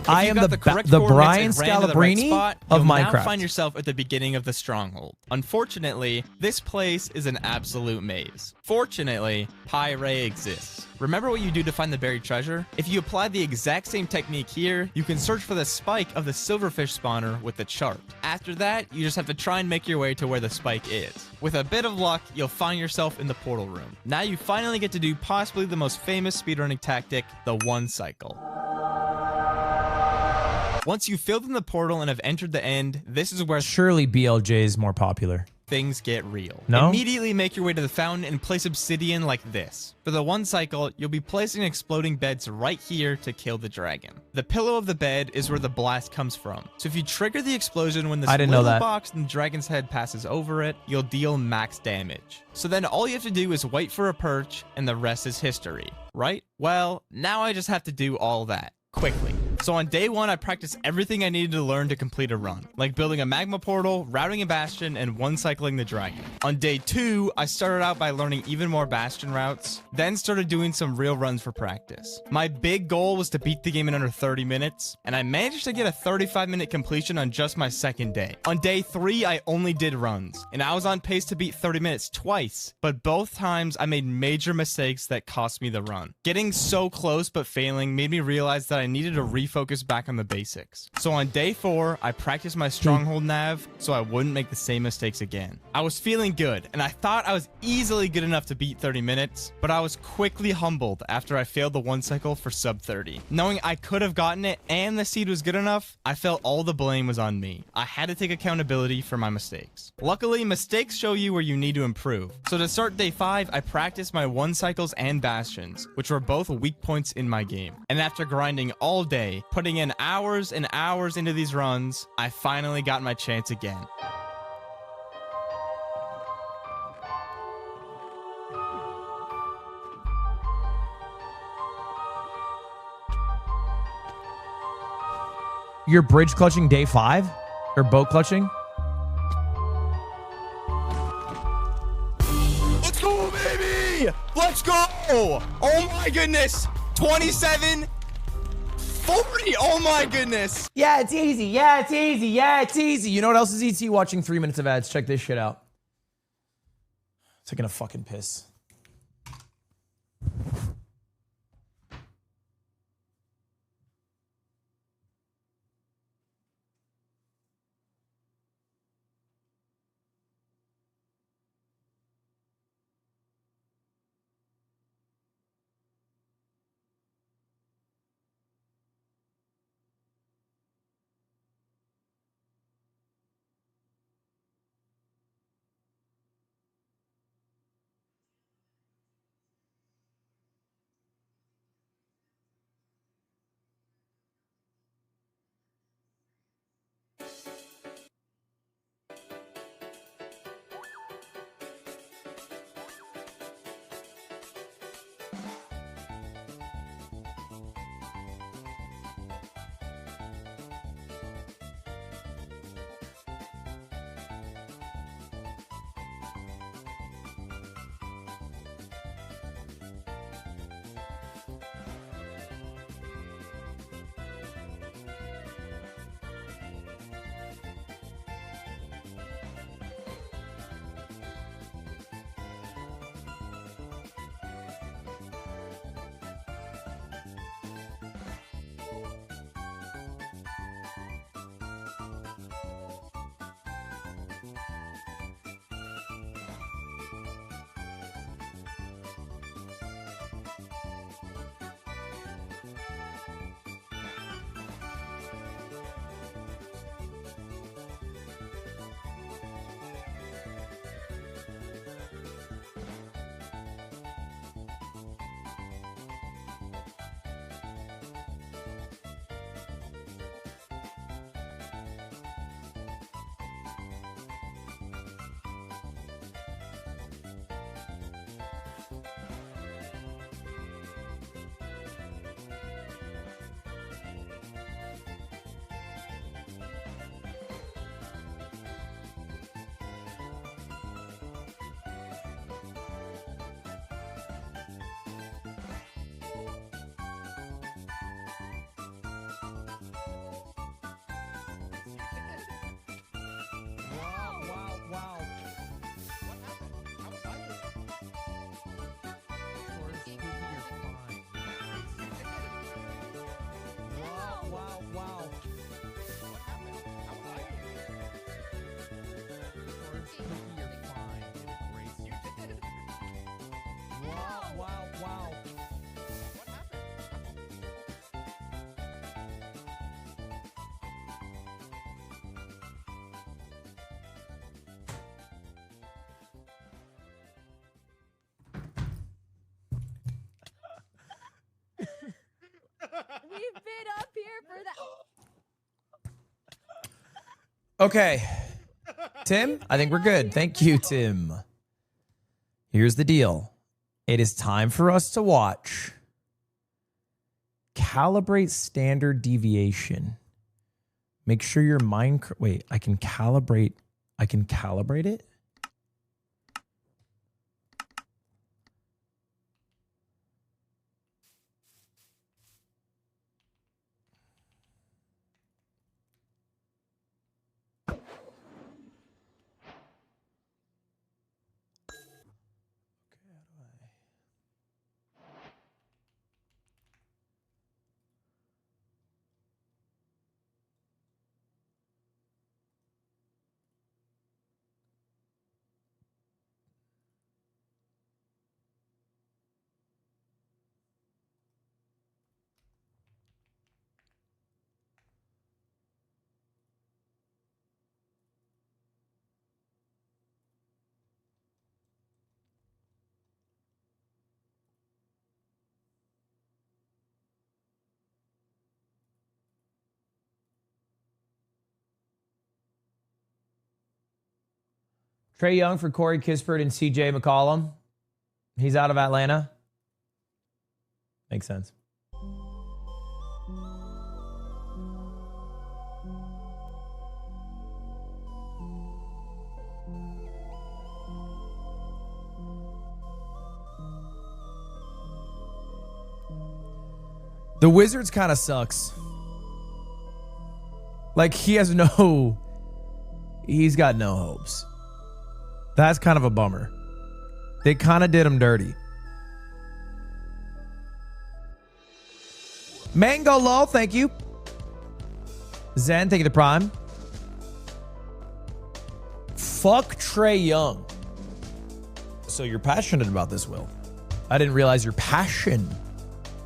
I am the Brian Scalabrine of Minecraft. Now find yourself at the beginning of the stronghold. Unfortunately, this place is an absolute maze. Fortunately, Pyre exists. Remember what you do to find the buried treasure? If you apply the exact same technique here, you can search for the spike of the silverfish spawner with the chart. After that, you just have to try and make your way to where the spike is. With a bit of luck, you'll find yourself in the portal room. Now you finally get to do possibly the most famous speedrunning tactic, the 1 cycle. Once you've filled in the portal and have entered the end, this is where surely BLJ is more popular. Things get real. No? Immediately make your way to the fountain and place obsidian like this. For the 1 cycle, you'll be placing exploding beds right here to kill the dragon. The pillow of the bed is where the blast comes from. So if you trigger the explosion when this little box in the dragon's head passes over it, you'll deal max damage. So then all you have to do is wait for a perch and the rest is history, right? Well, now I just have to do all that quickly. So on day 1, I practiced everything I needed to learn to complete a run, like building a magma portal, routing a bastion, and one cycling the dragon. On day 2, I started out by learning even more bastion routes, then started doing some real runs for practice. My big goal was to beat the game in under 30 minutes, and I managed to get a 35-minute completion on just my second day. On day 3, I only did runs, and I was on pace to beat 30 minutes twice, but both times I made major mistakes that cost me the run. Getting so close but failing made me realize that I needed to refocus back on the basics. So on day 4, I practiced my stronghold nav so I wouldn't make the same mistakes again. I was feeling good, and I thought I was easily good enough to beat 30 minutes, but I was quickly humbled after I failed the one cycle for sub 30. Knowing I could have gotten it and the seed was good enough, I felt all the blame was on me. I had to take accountability for my mistakes. Luckily, mistakes show you where you need to improve. So to start day 5, I practiced my one cycles and bastions, which were both weak points in my game. And after grinding all day, putting in hours and hours into these runs, I finally got my chance again. You're bridge clutching day 5? Or boat clutching? Let's go, baby! Let's go! Oh my goodness! 27, 40! Oh my goodness! Yeah, it's easy. Yeah, it's easy. Yeah, it's easy. You know what else is easy? Watching 3 minutes of ads. Check this shit out. Taking a fucking piss. We've been up here for that. Okay. Tim, I think we're good. Thank you, Tim. Here's the deal. It is time for us to watch Calibrate standard deviation. Make sure your Minecraft... Wait, I can calibrate it? Trey Young for Corey Kispert and CJ McCollum. He's out of Atlanta. Makes sense. The Wizards kind of sucks. Like, he's got no hopes. That's kind of a bummer. They kind of did him dirty. Mango Lol, thank you. Zen, thank you to Prime. Fuck Trey Young. So you're passionate about this, Will. I didn't realize your passion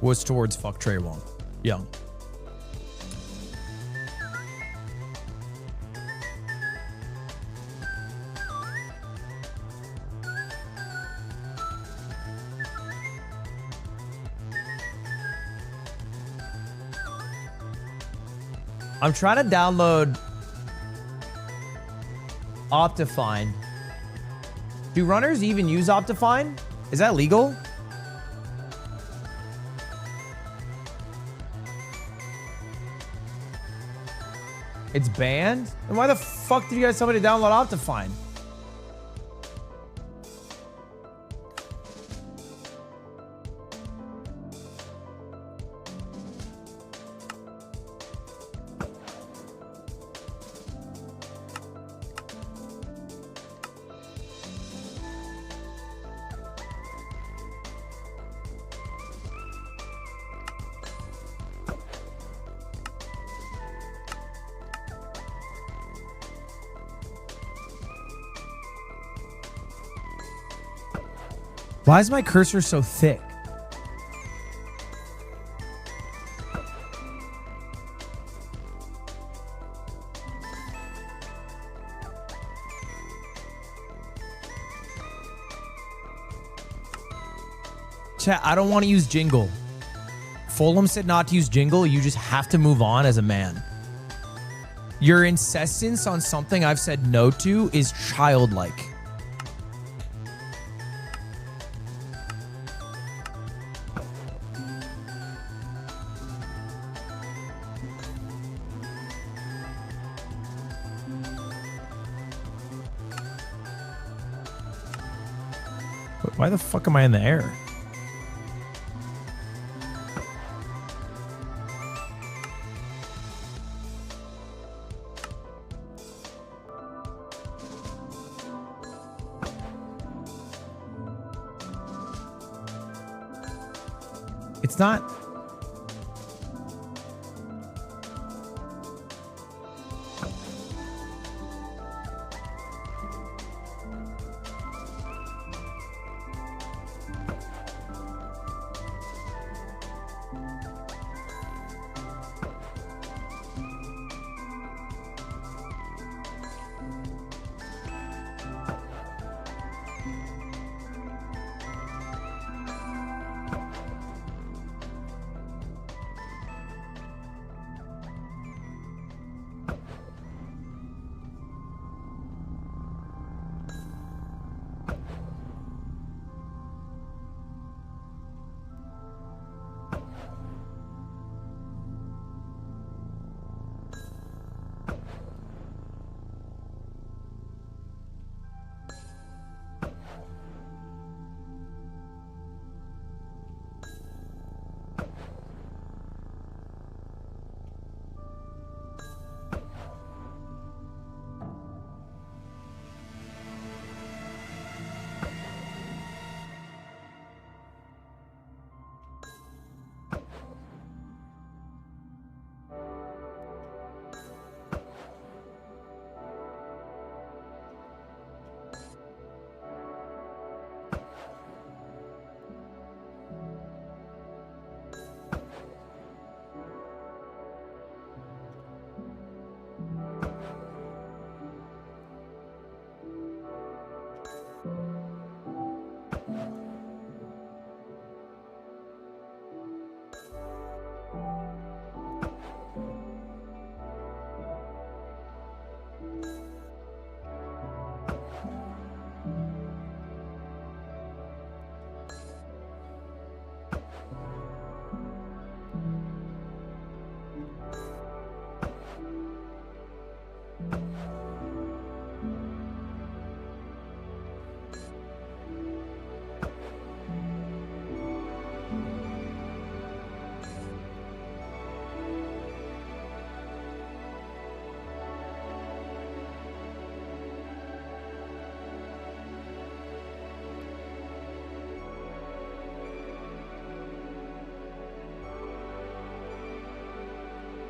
was towards fuck Trey Young. I'm trying to download Optifine. Do runners even use Optifine? Is that legal? It's banned? Then why the fuck did you guys tell me to download Optifine? Why is my cursor so thick? Chat, I don't want to use Jingle. Fulham said not to use Jingle. You just have to move on as a man. Your insistence on something I've said no to is childlike. Why the fuck am I in the air? It's not.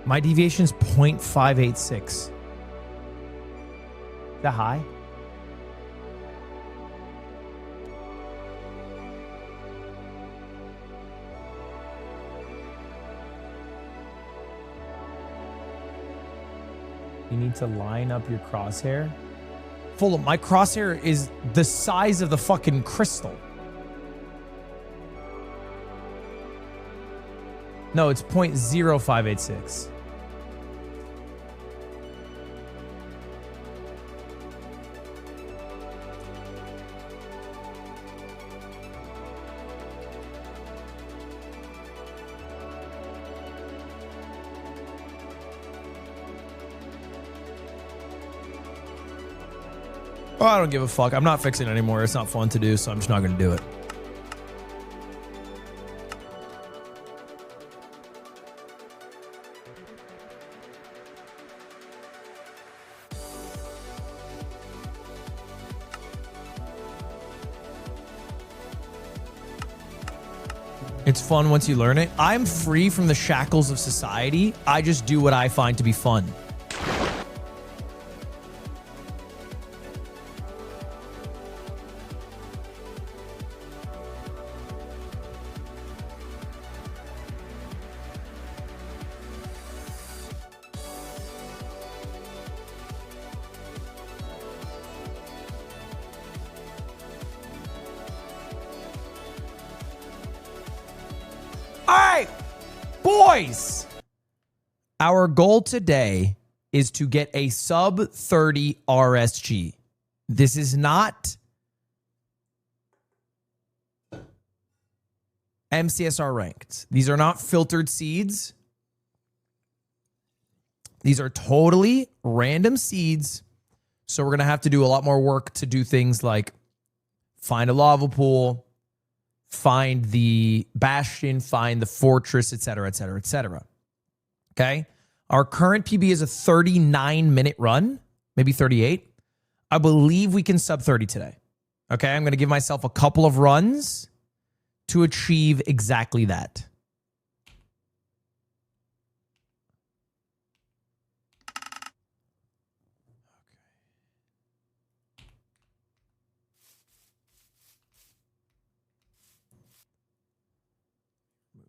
My deviation's 0.586. Is that high? You need to line up your crosshair. Fulham, my crosshair is the size of the fucking crystal. No, it's 0.0586. Oh, I don't give a fuck. I'm not fixing it anymore. It's not fun to do, so I'm just not going to do it. It's fun once you learn it. I'm free from the shackles of society. I just do what I find to be fun. Boys, our goal today is to get a sub 30 RSG. This is not MCSR ranked. These are not filtered seeds. These are totally random seeds. So we're going to have to do a lot more work to do things like find a lava pool, find the bastion, find the fortress, etc., etc., etc. Okay? Our current PB is a 39-minute run, maybe 38. I believe we can sub 30 today. Okay? I'm going to give myself a couple of runs to achieve exactly that.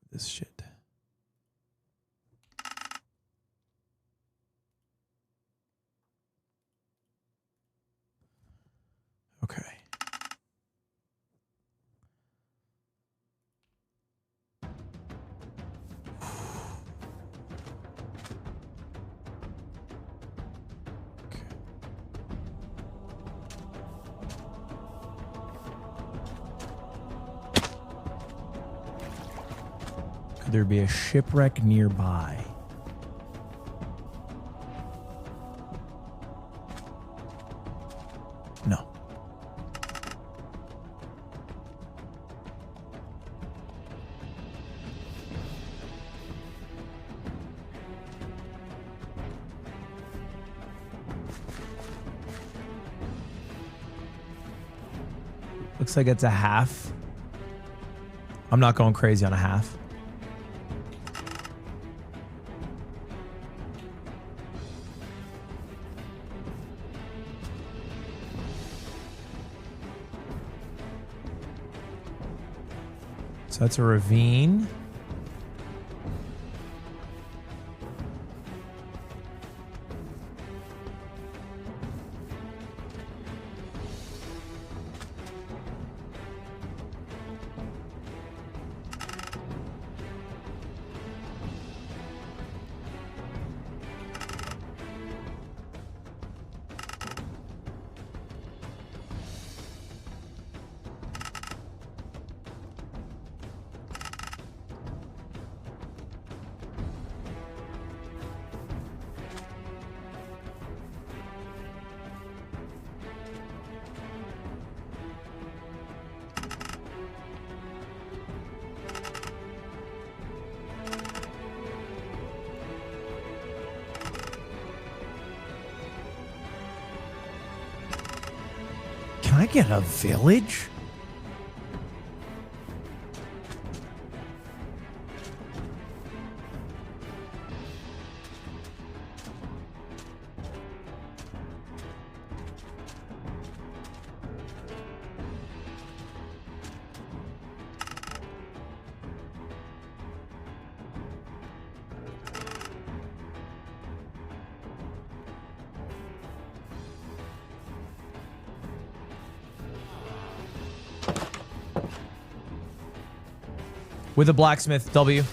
This shit. Okay. Could there be a shipwreck nearby? No. Looks like it's a half. I'm not going crazy on a half. So that's a ravine. Can I get a village? With a blacksmith, W.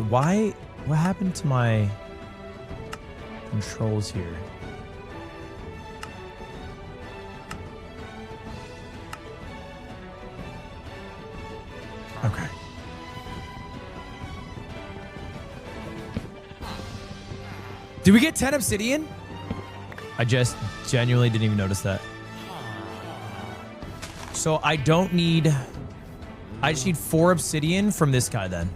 Why? What happened to my controls here? Okay. Did we get 10 obsidian? I just genuinely didn't even notice that. So I don't need... I just need 4 obsidian from this guy then.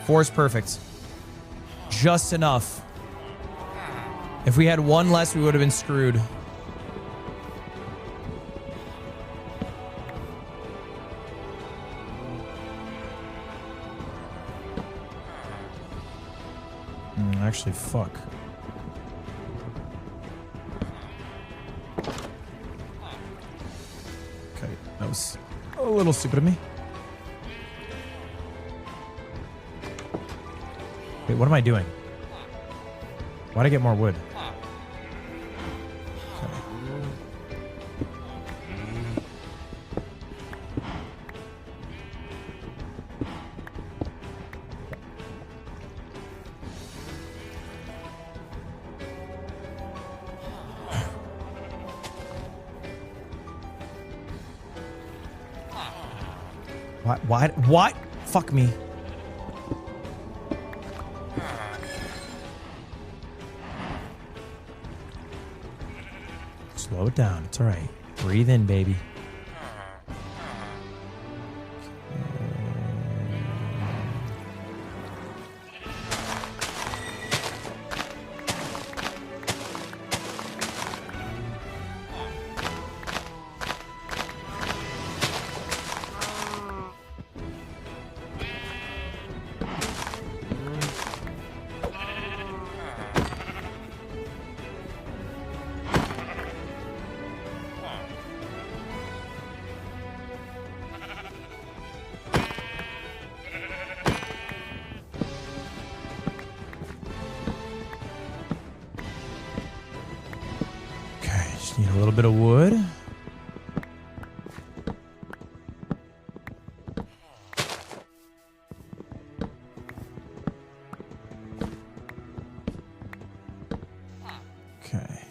Four is perfect. Just enough. If we had one less, we would have been screwed. Actually, fuck. Okay, that was a little stupid of me. Wait, what am I doing? Why'd I get more wood? What? Fuck me. Slow it down. It's all right. Breathe in, baby. Need a little bit of wood. Okay.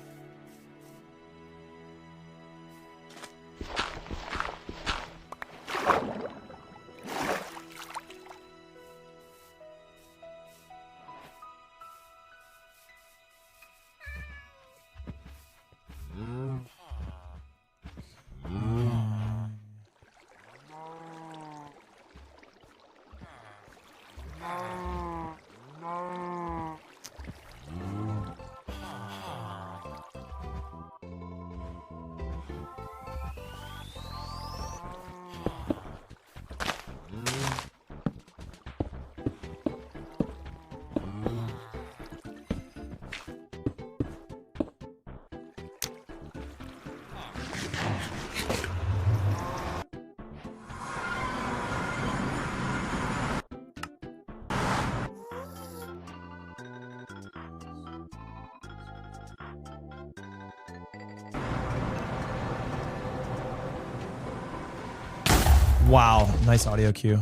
Wow, nice audio cue.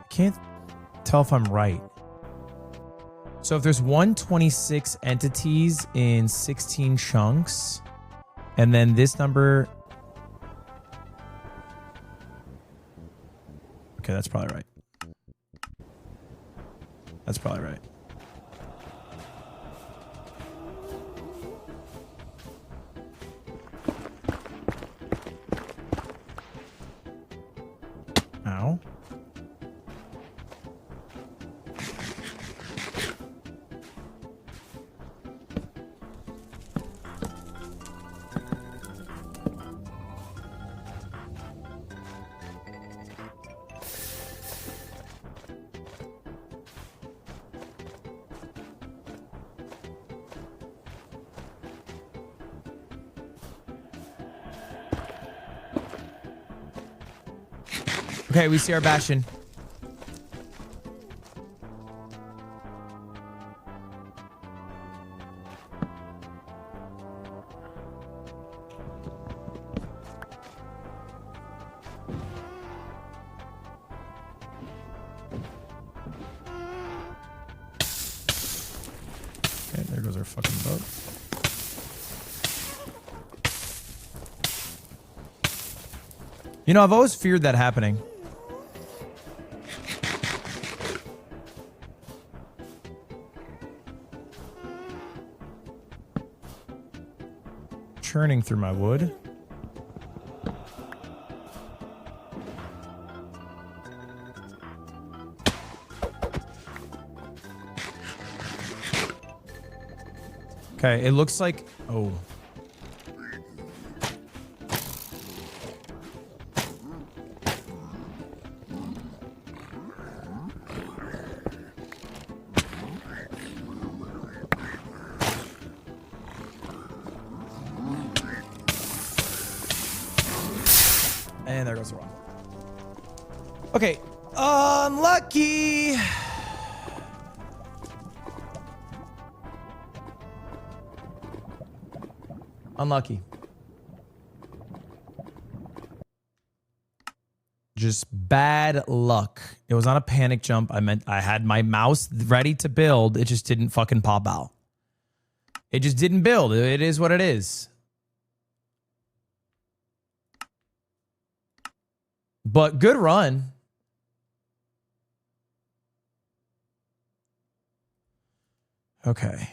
Can't tell if I'm right. So if there's 126 entities in 16 chunks, and then this number... Okay, that's probably right. That's probably right. Ow. Okay, we see our Bastion. Okay, there goes our fucking boat. You know, I've always feared that happening. Churning through my wood. Okay, it looks like... Oh. And there goes the rock. Okay, unlucky. Unlucky. Just bad luck. It was on a panic jump. I had my mouse ready to build. It just didn't fucking pop out. It just didn't build. It is what it is. But good run. Okay.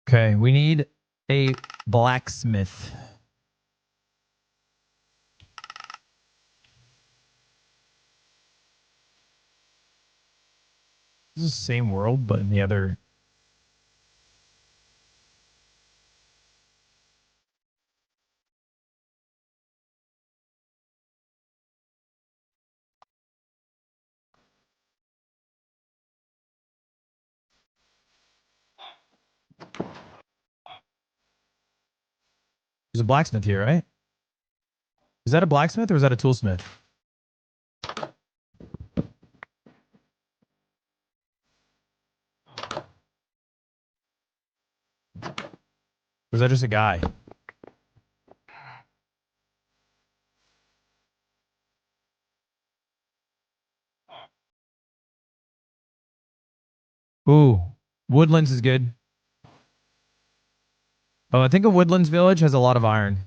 Okay, we need a blacksmith. This is the same world, but in the other... There's a blacksmith here, right? Is that a blacksmith or is that a toolsmith? Or is that just a guy? Ooh, Woodlands is good. Oh, I think a Woodlands village has a lot of iron.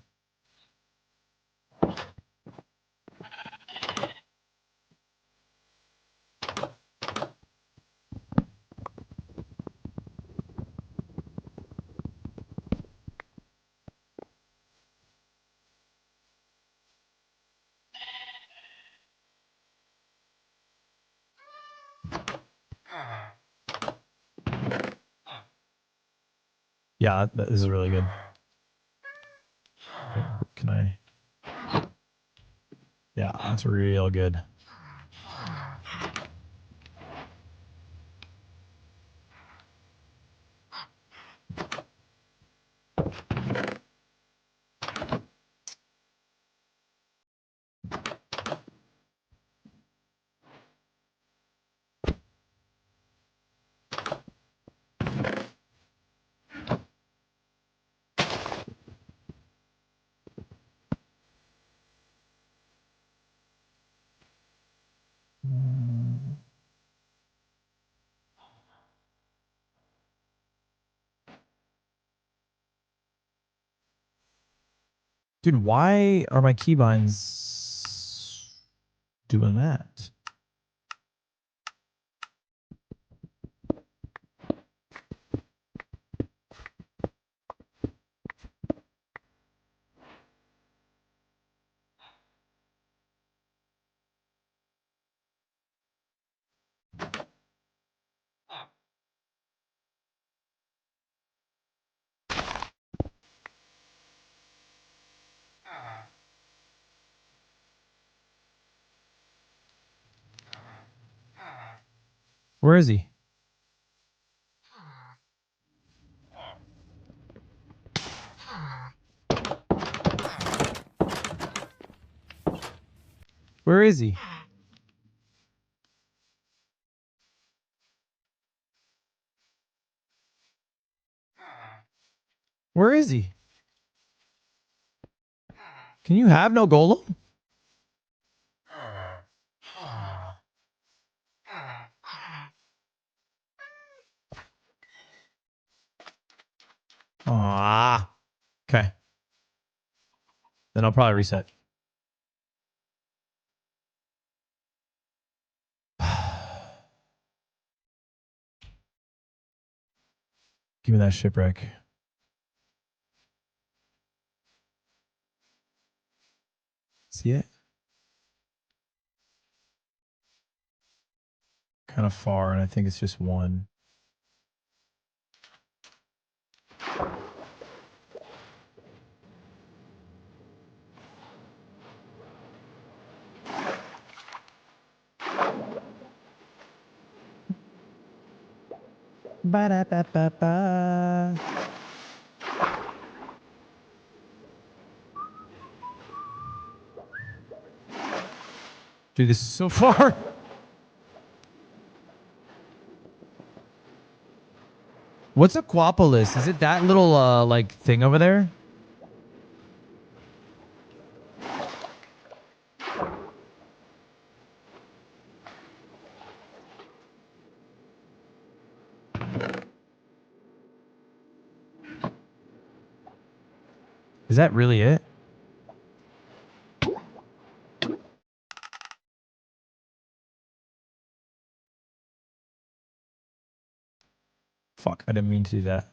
Yeah, that is really good. Can I? Yeah, that's real good. Dude, why are my keybinds doing that? Where is he? Where is he? Where is he? Can you have no golem? Ah. Okay. Then I'll probably reset. Give me that shipwreck. See it? Kind of far, and I think it's just one. Ba-da-ba-ba-ba. Dude, this is so far. What's Aquapolis? Is it that little like thing over there? Is that really it? Fuck, I didn't mean to do that.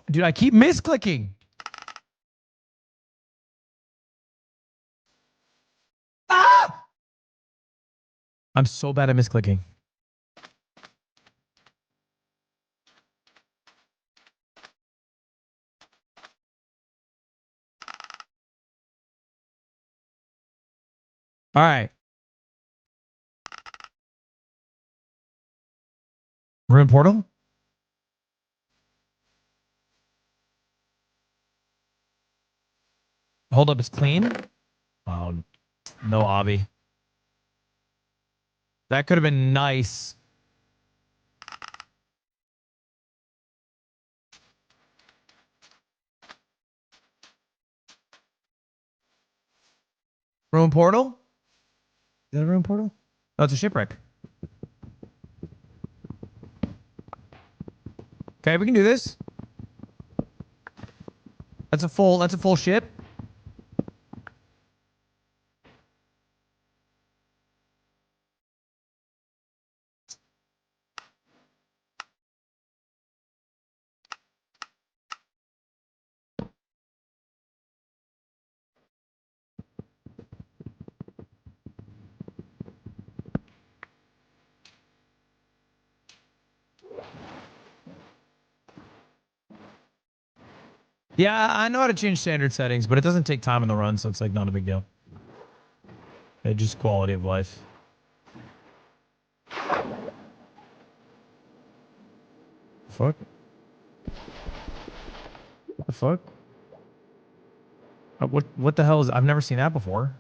Dude, I keep misclicking. Ah! I'm so bad at misclicking. All right. Ruin portal? Hold up, it's clean? Oh, no obby. That could have been nice. Ruin portal? Is that a ruin portal? No, it's a shipwreck. Okay, we can do this. That's a full ship. Yeah, I know how to change standard settings, but it doesn't take time in the run, so it's like not a big deal. It's just quality of life. Fuck? What the fuck? What the hell is? I've never seen that before.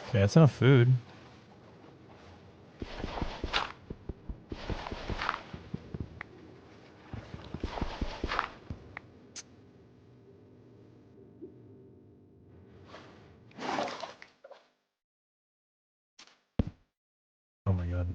Okay, that's enough food. Oh my god.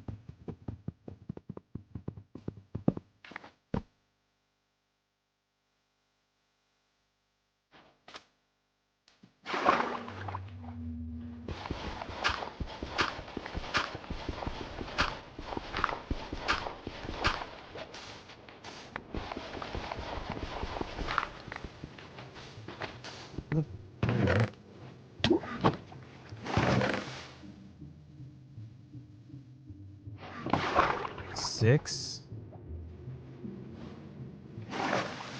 Six.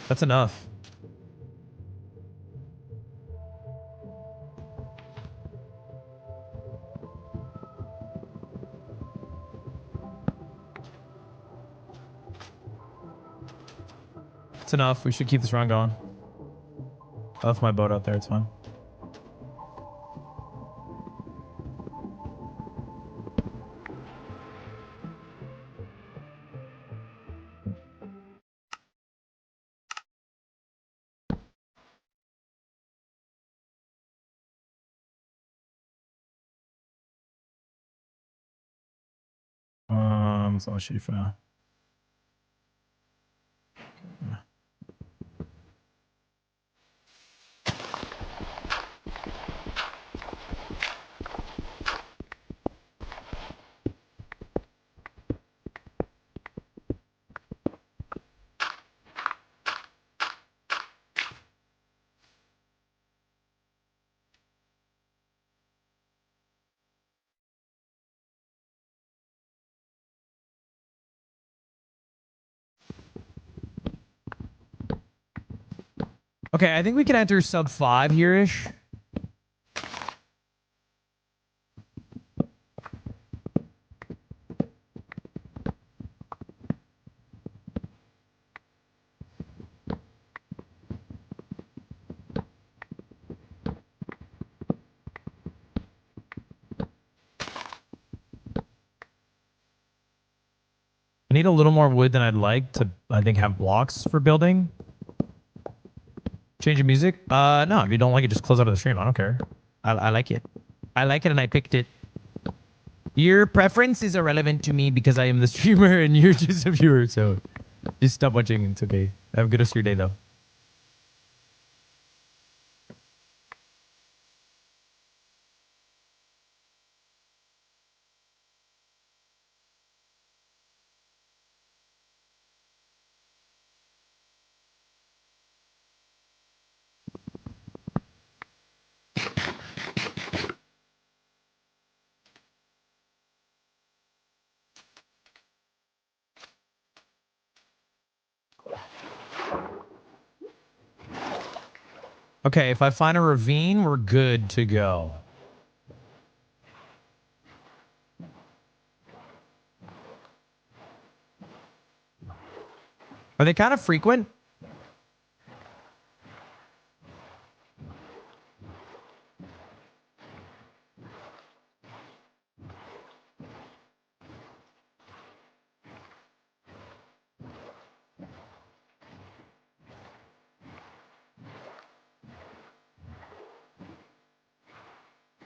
That's enough. It's enough. We should keep this run going. I left my boat out there. It's fine. It's all shitty for now. Okay, I think we can enter sub 5 here-ish. I need a little more wood than I'd like to, I think, have blocks for building. Change of music? No, if you don't like it, just close out of the stream. I don't care. I like it. I like it and I picked it. Your preference is irrelevant to me because I am the streamer and you're just a viewer, so just stop watching. It's okay. Have a good rest of your day, though. Okay, if I find a ravine, we're good to go. Are they kind of frequent?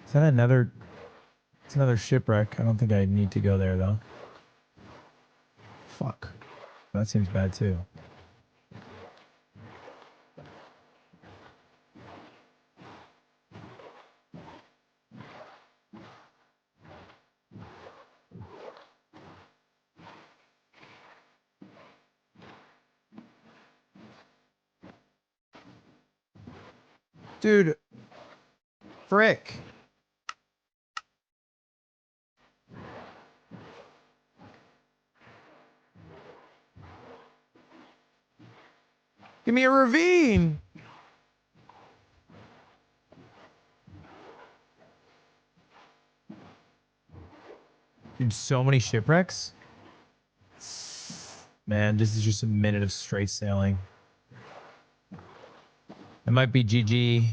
Is that another... It's another shipwreck. I don't think I need to go there, though. Fuck. That seems bad, too. Dude. Frick. Give me a ravine. Dude, so many shipwrecks. Man, this is just a minute of straight sailing. It might be GG.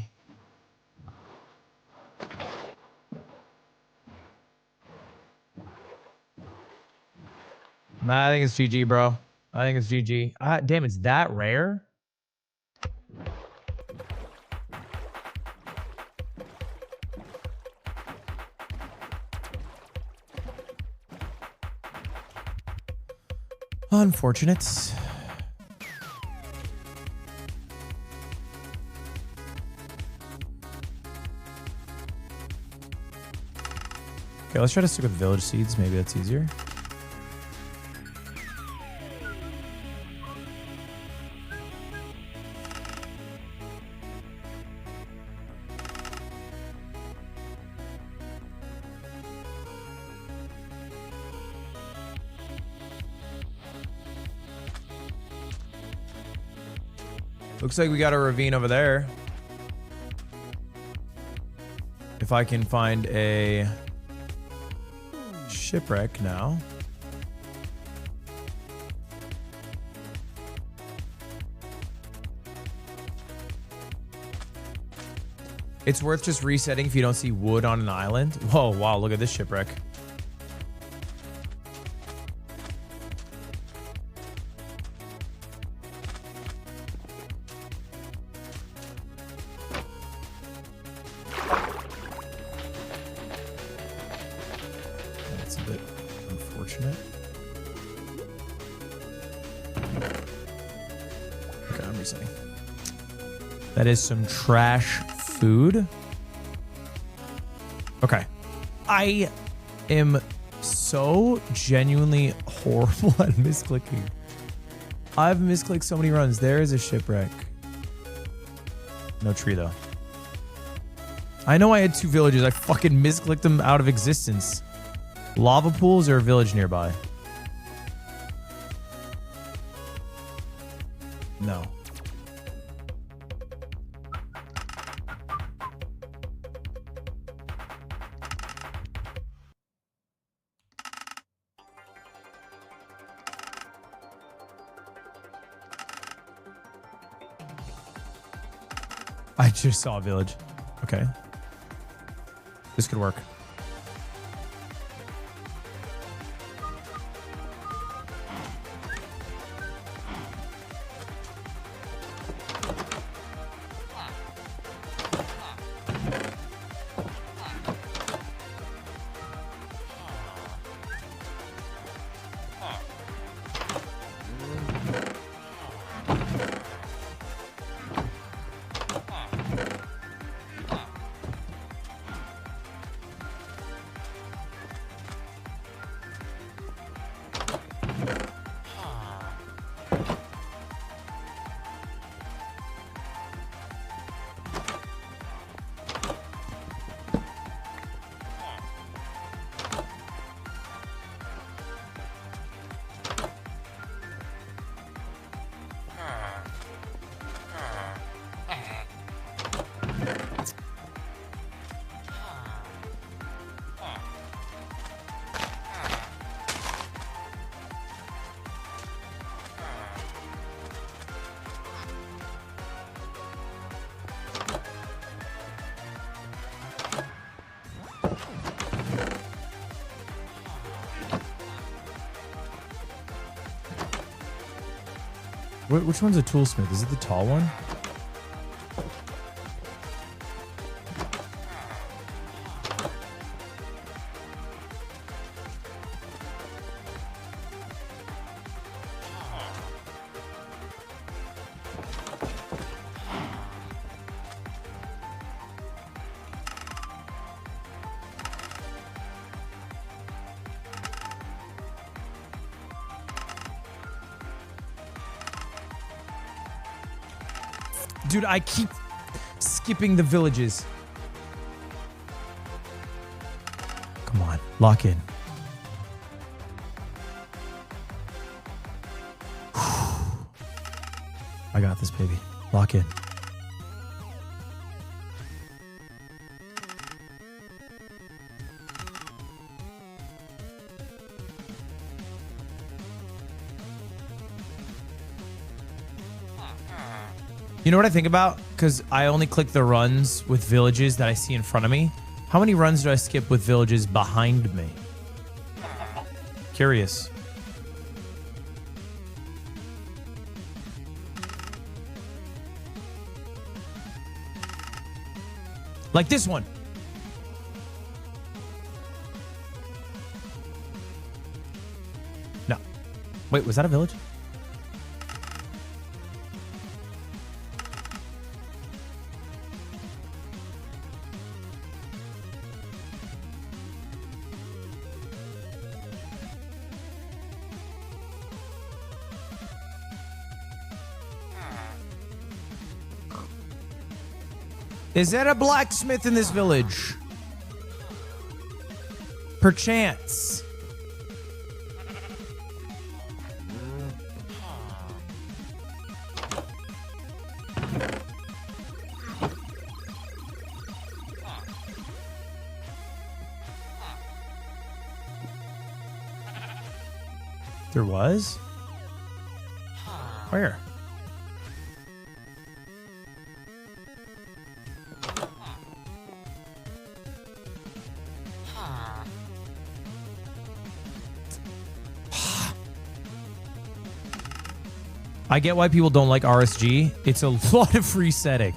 Nah, I think it's GG, bro. I think it's GG. Damn, it's that rare? Unfortunate. Okay, let's try to stick with village seeds. Maybe that's easier. Looks like we got a ravine over there. If I can find a shipwreck now. It's worth just resetting if you don't see wood on an island. Whoa, wow, look at this shipwreck. That's a bit unfortunate. Okay, I'm resetting. That is some trash food. Okay. I am so genuinely horrible at misclicking. I've misclicked so many runs. There is a shipwreck. No tree, though. I know I had 2 villages. I fucking misclicked them out of existence. Lava pools or a village nearby? No. I just saw a village. Okay. This could work. Which one's a toolsmith? Is it the tall one? Dude, I keep skipping the villages. Come on, lock in. I got this, baby. Lock in. You know what I think about? Because I only click the runs with villages that I see in front of me. How many runs do I skip with villages behind me? Curious. Like this one. No. Wait, was that a village? Is there a blacksmith in this village? Perchance. There was? Where? I get why people don't like RSG. It's a lot of resetting.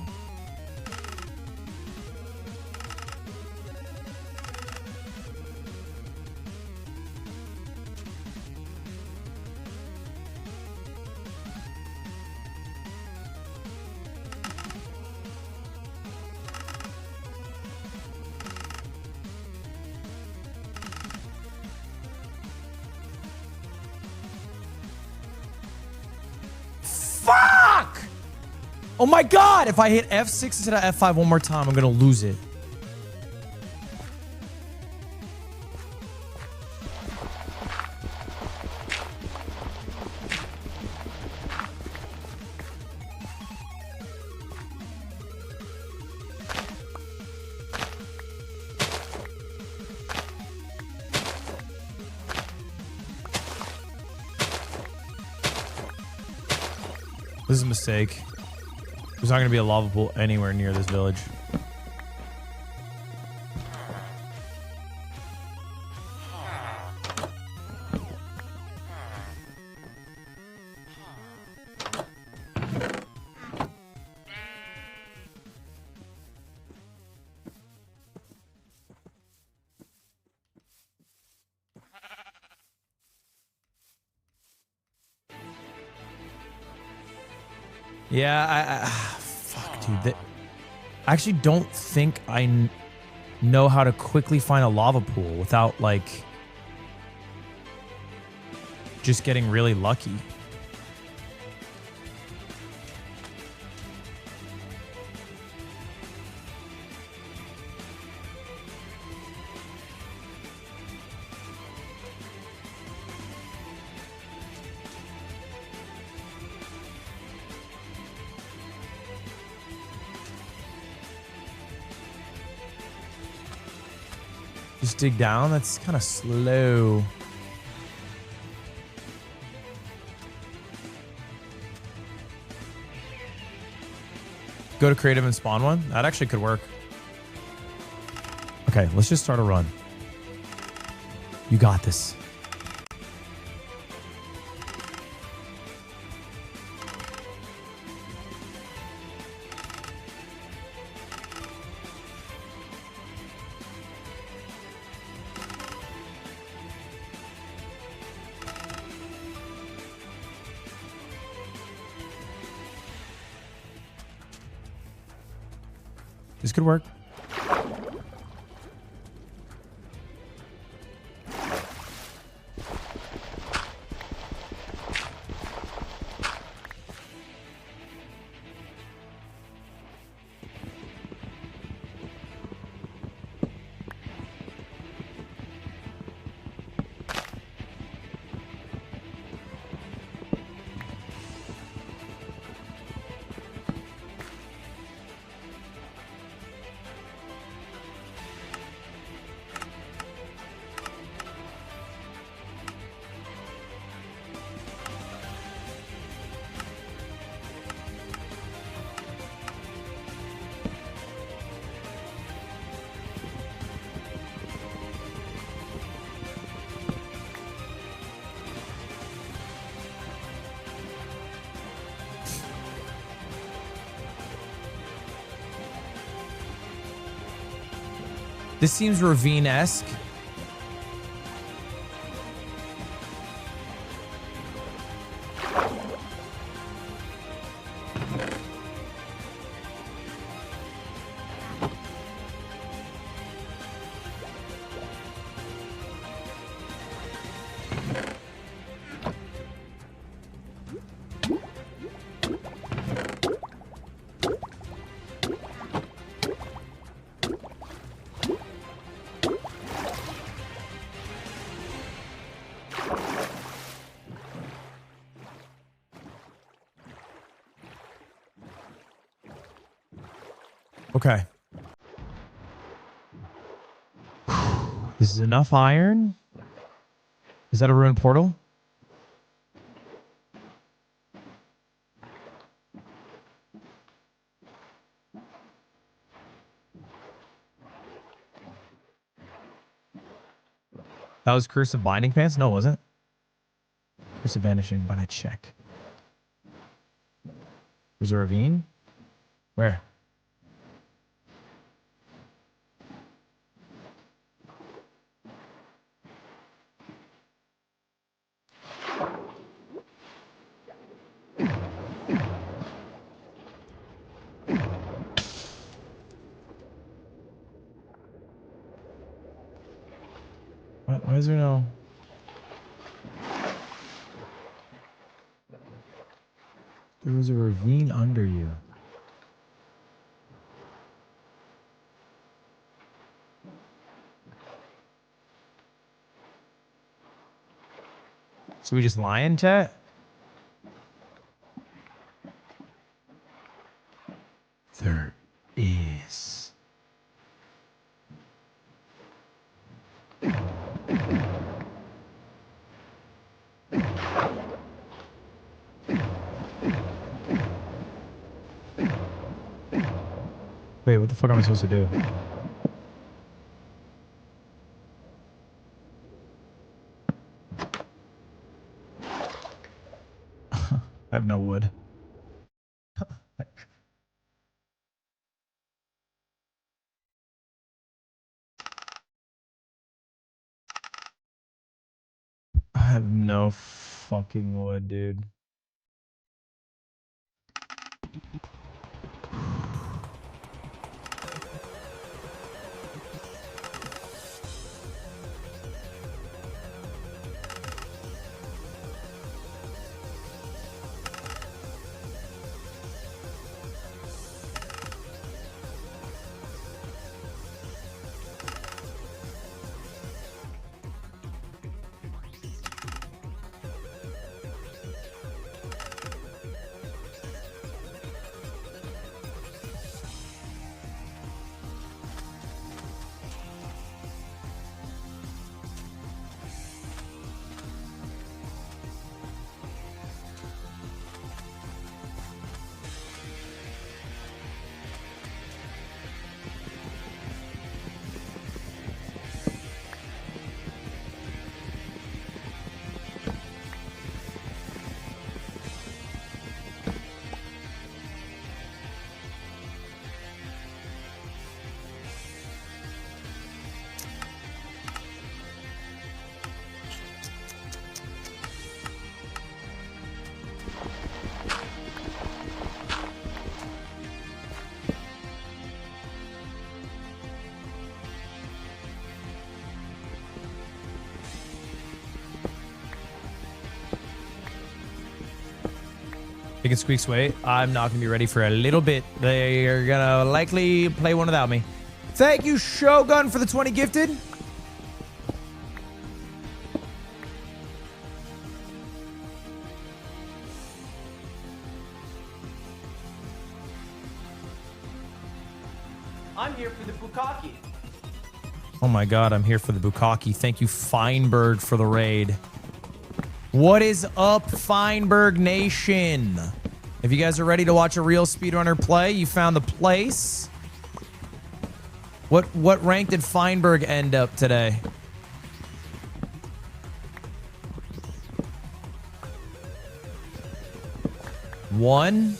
Fuck! Oh my god! If I hit F6 instead of F5 one more time, I'm gonna lose it. This is a mistake. There's not going to be a lava pool anywhere near this village. Yeah, fuck, dude. I actually don't think I know how to quickly find a lava pool without, like, just getting really lucky. Just dig down? That's kind of slow. Go to creative and spawn one? That actually could work. Okay, let's just start a run. You got this. This could work. This seems ravine-esque. Okay. This is enough iron. Is that a ruined portal? That was Curse of Binding Pants? No, it wasn't. Curse of Vanishing, but I check. There's a ravine? Where? What? Why is there no... There was a ravine under you. So we just lying, chat? There is. Wait, what the fuck am I supposed to do? I have no wood. I have no fucking wood, dude. Big and Squeaks, wait. I'm not going to be ready for a little bit. They're going to likely play one without me. Thank you, Shogun, for the 20 gifted. I'm here for the Bukkake. Oh my god, I'm here for the Bukkake. Thank you, Feinberg, for the raid. What is up, Feinberg Nation? If you guys are ready to watch a real speedrunner play, you found the place. What rank did Feinberg end up today? One?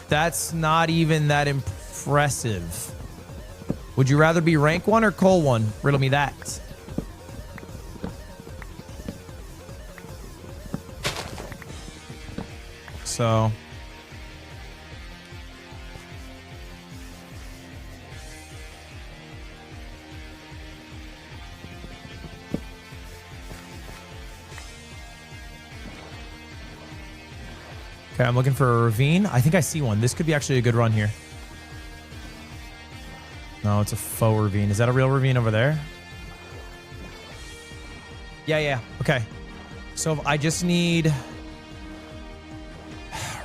That's not even that impressive. Would you rather be rank 1 or coal 1? Riddle me that. So... Okay, I'm looking for a ravine. I think I see one. This could be actually a good run here. No, it's a faux ravine. Is that a real ravine over there? Yeah. Okay. So I just need...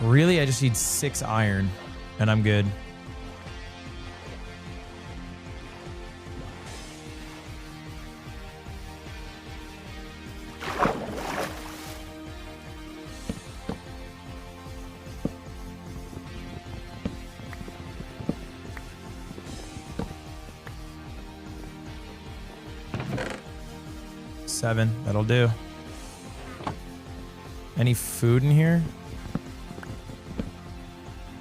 Really, I just need 6 iron, and I'm good. Seven, that'll do. Any food in here?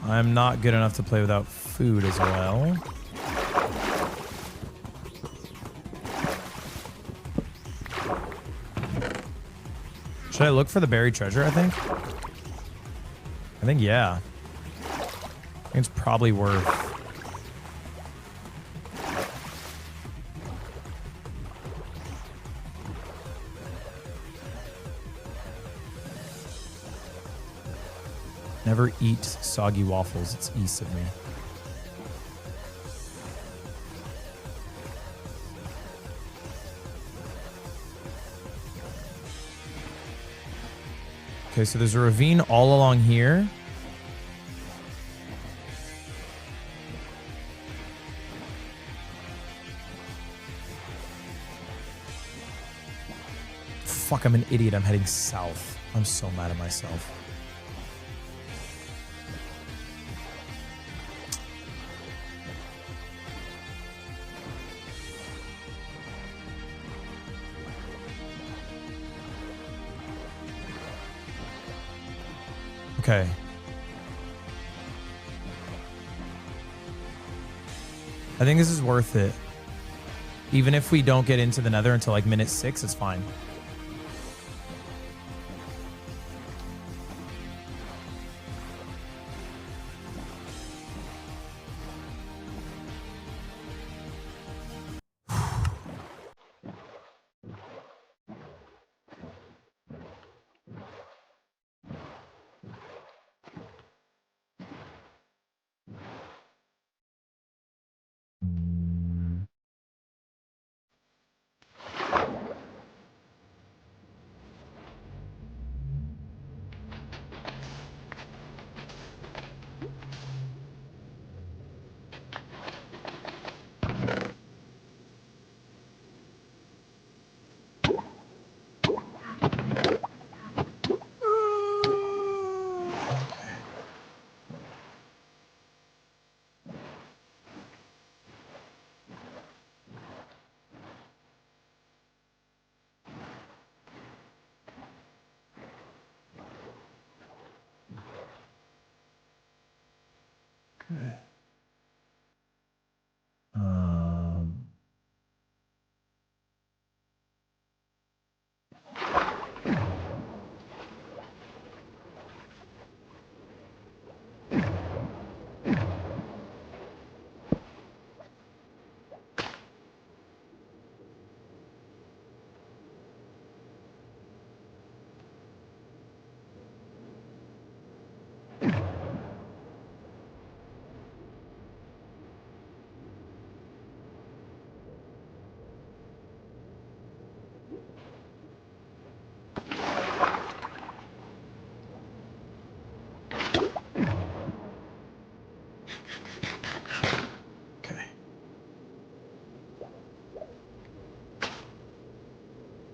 I'm not good enough to play without food as well. Should I look for the buried treasure, I think? Yeah. I think it's probably worth... Never eat soggy waffles. It's east of me. Okay, so there's a ravine all along here. Fuck, I'm an idiot. I'm heading south. I'm so mad at myself. Okay. I think this is worth it. Even if we don't get into the nether until like minute 6, it's fine.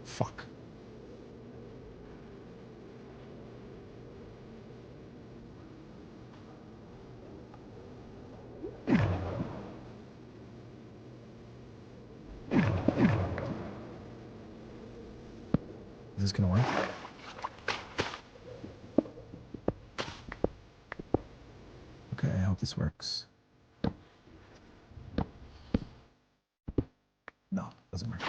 Fuck. Is this gonna work? Okay, I hope this works. doesn't work.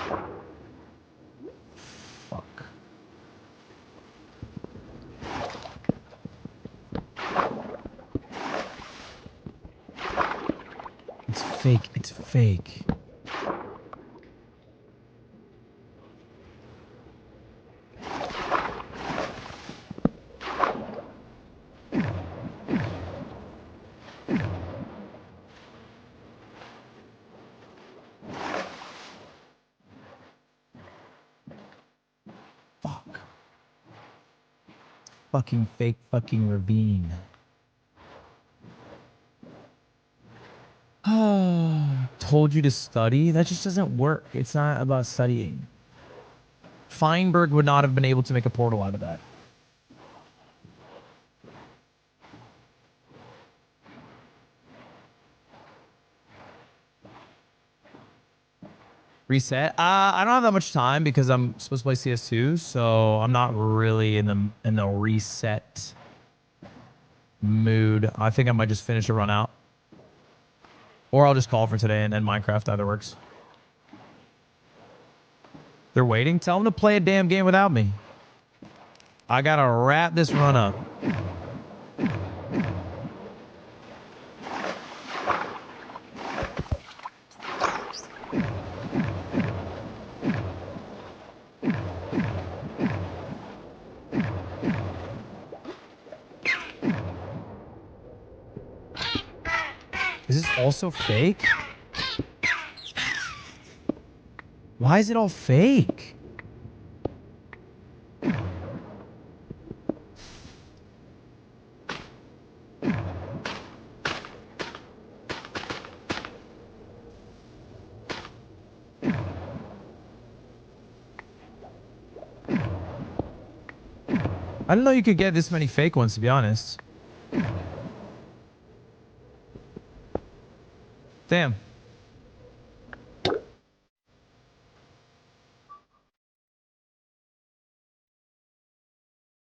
Fuck. It's fake. It's fake. Fuck. Fucking fake fucking ravine. Told you to study? That just doesn't work. It's not about studying. Feinberg would not have been able to make a portal out of that. Reset? I don't have that much time because I'm supposed to play CS2, so I'm not really in the reset mood. I think I might just finish a run out. Or I'll just call for today and end Minecraft. Either works. They're waiting? Tell them to play a damn game without me. I gotta wrap this run up. Is this also fake? Why is it all fake? I didn't know you could get this many fake ones, to be honest. Damn.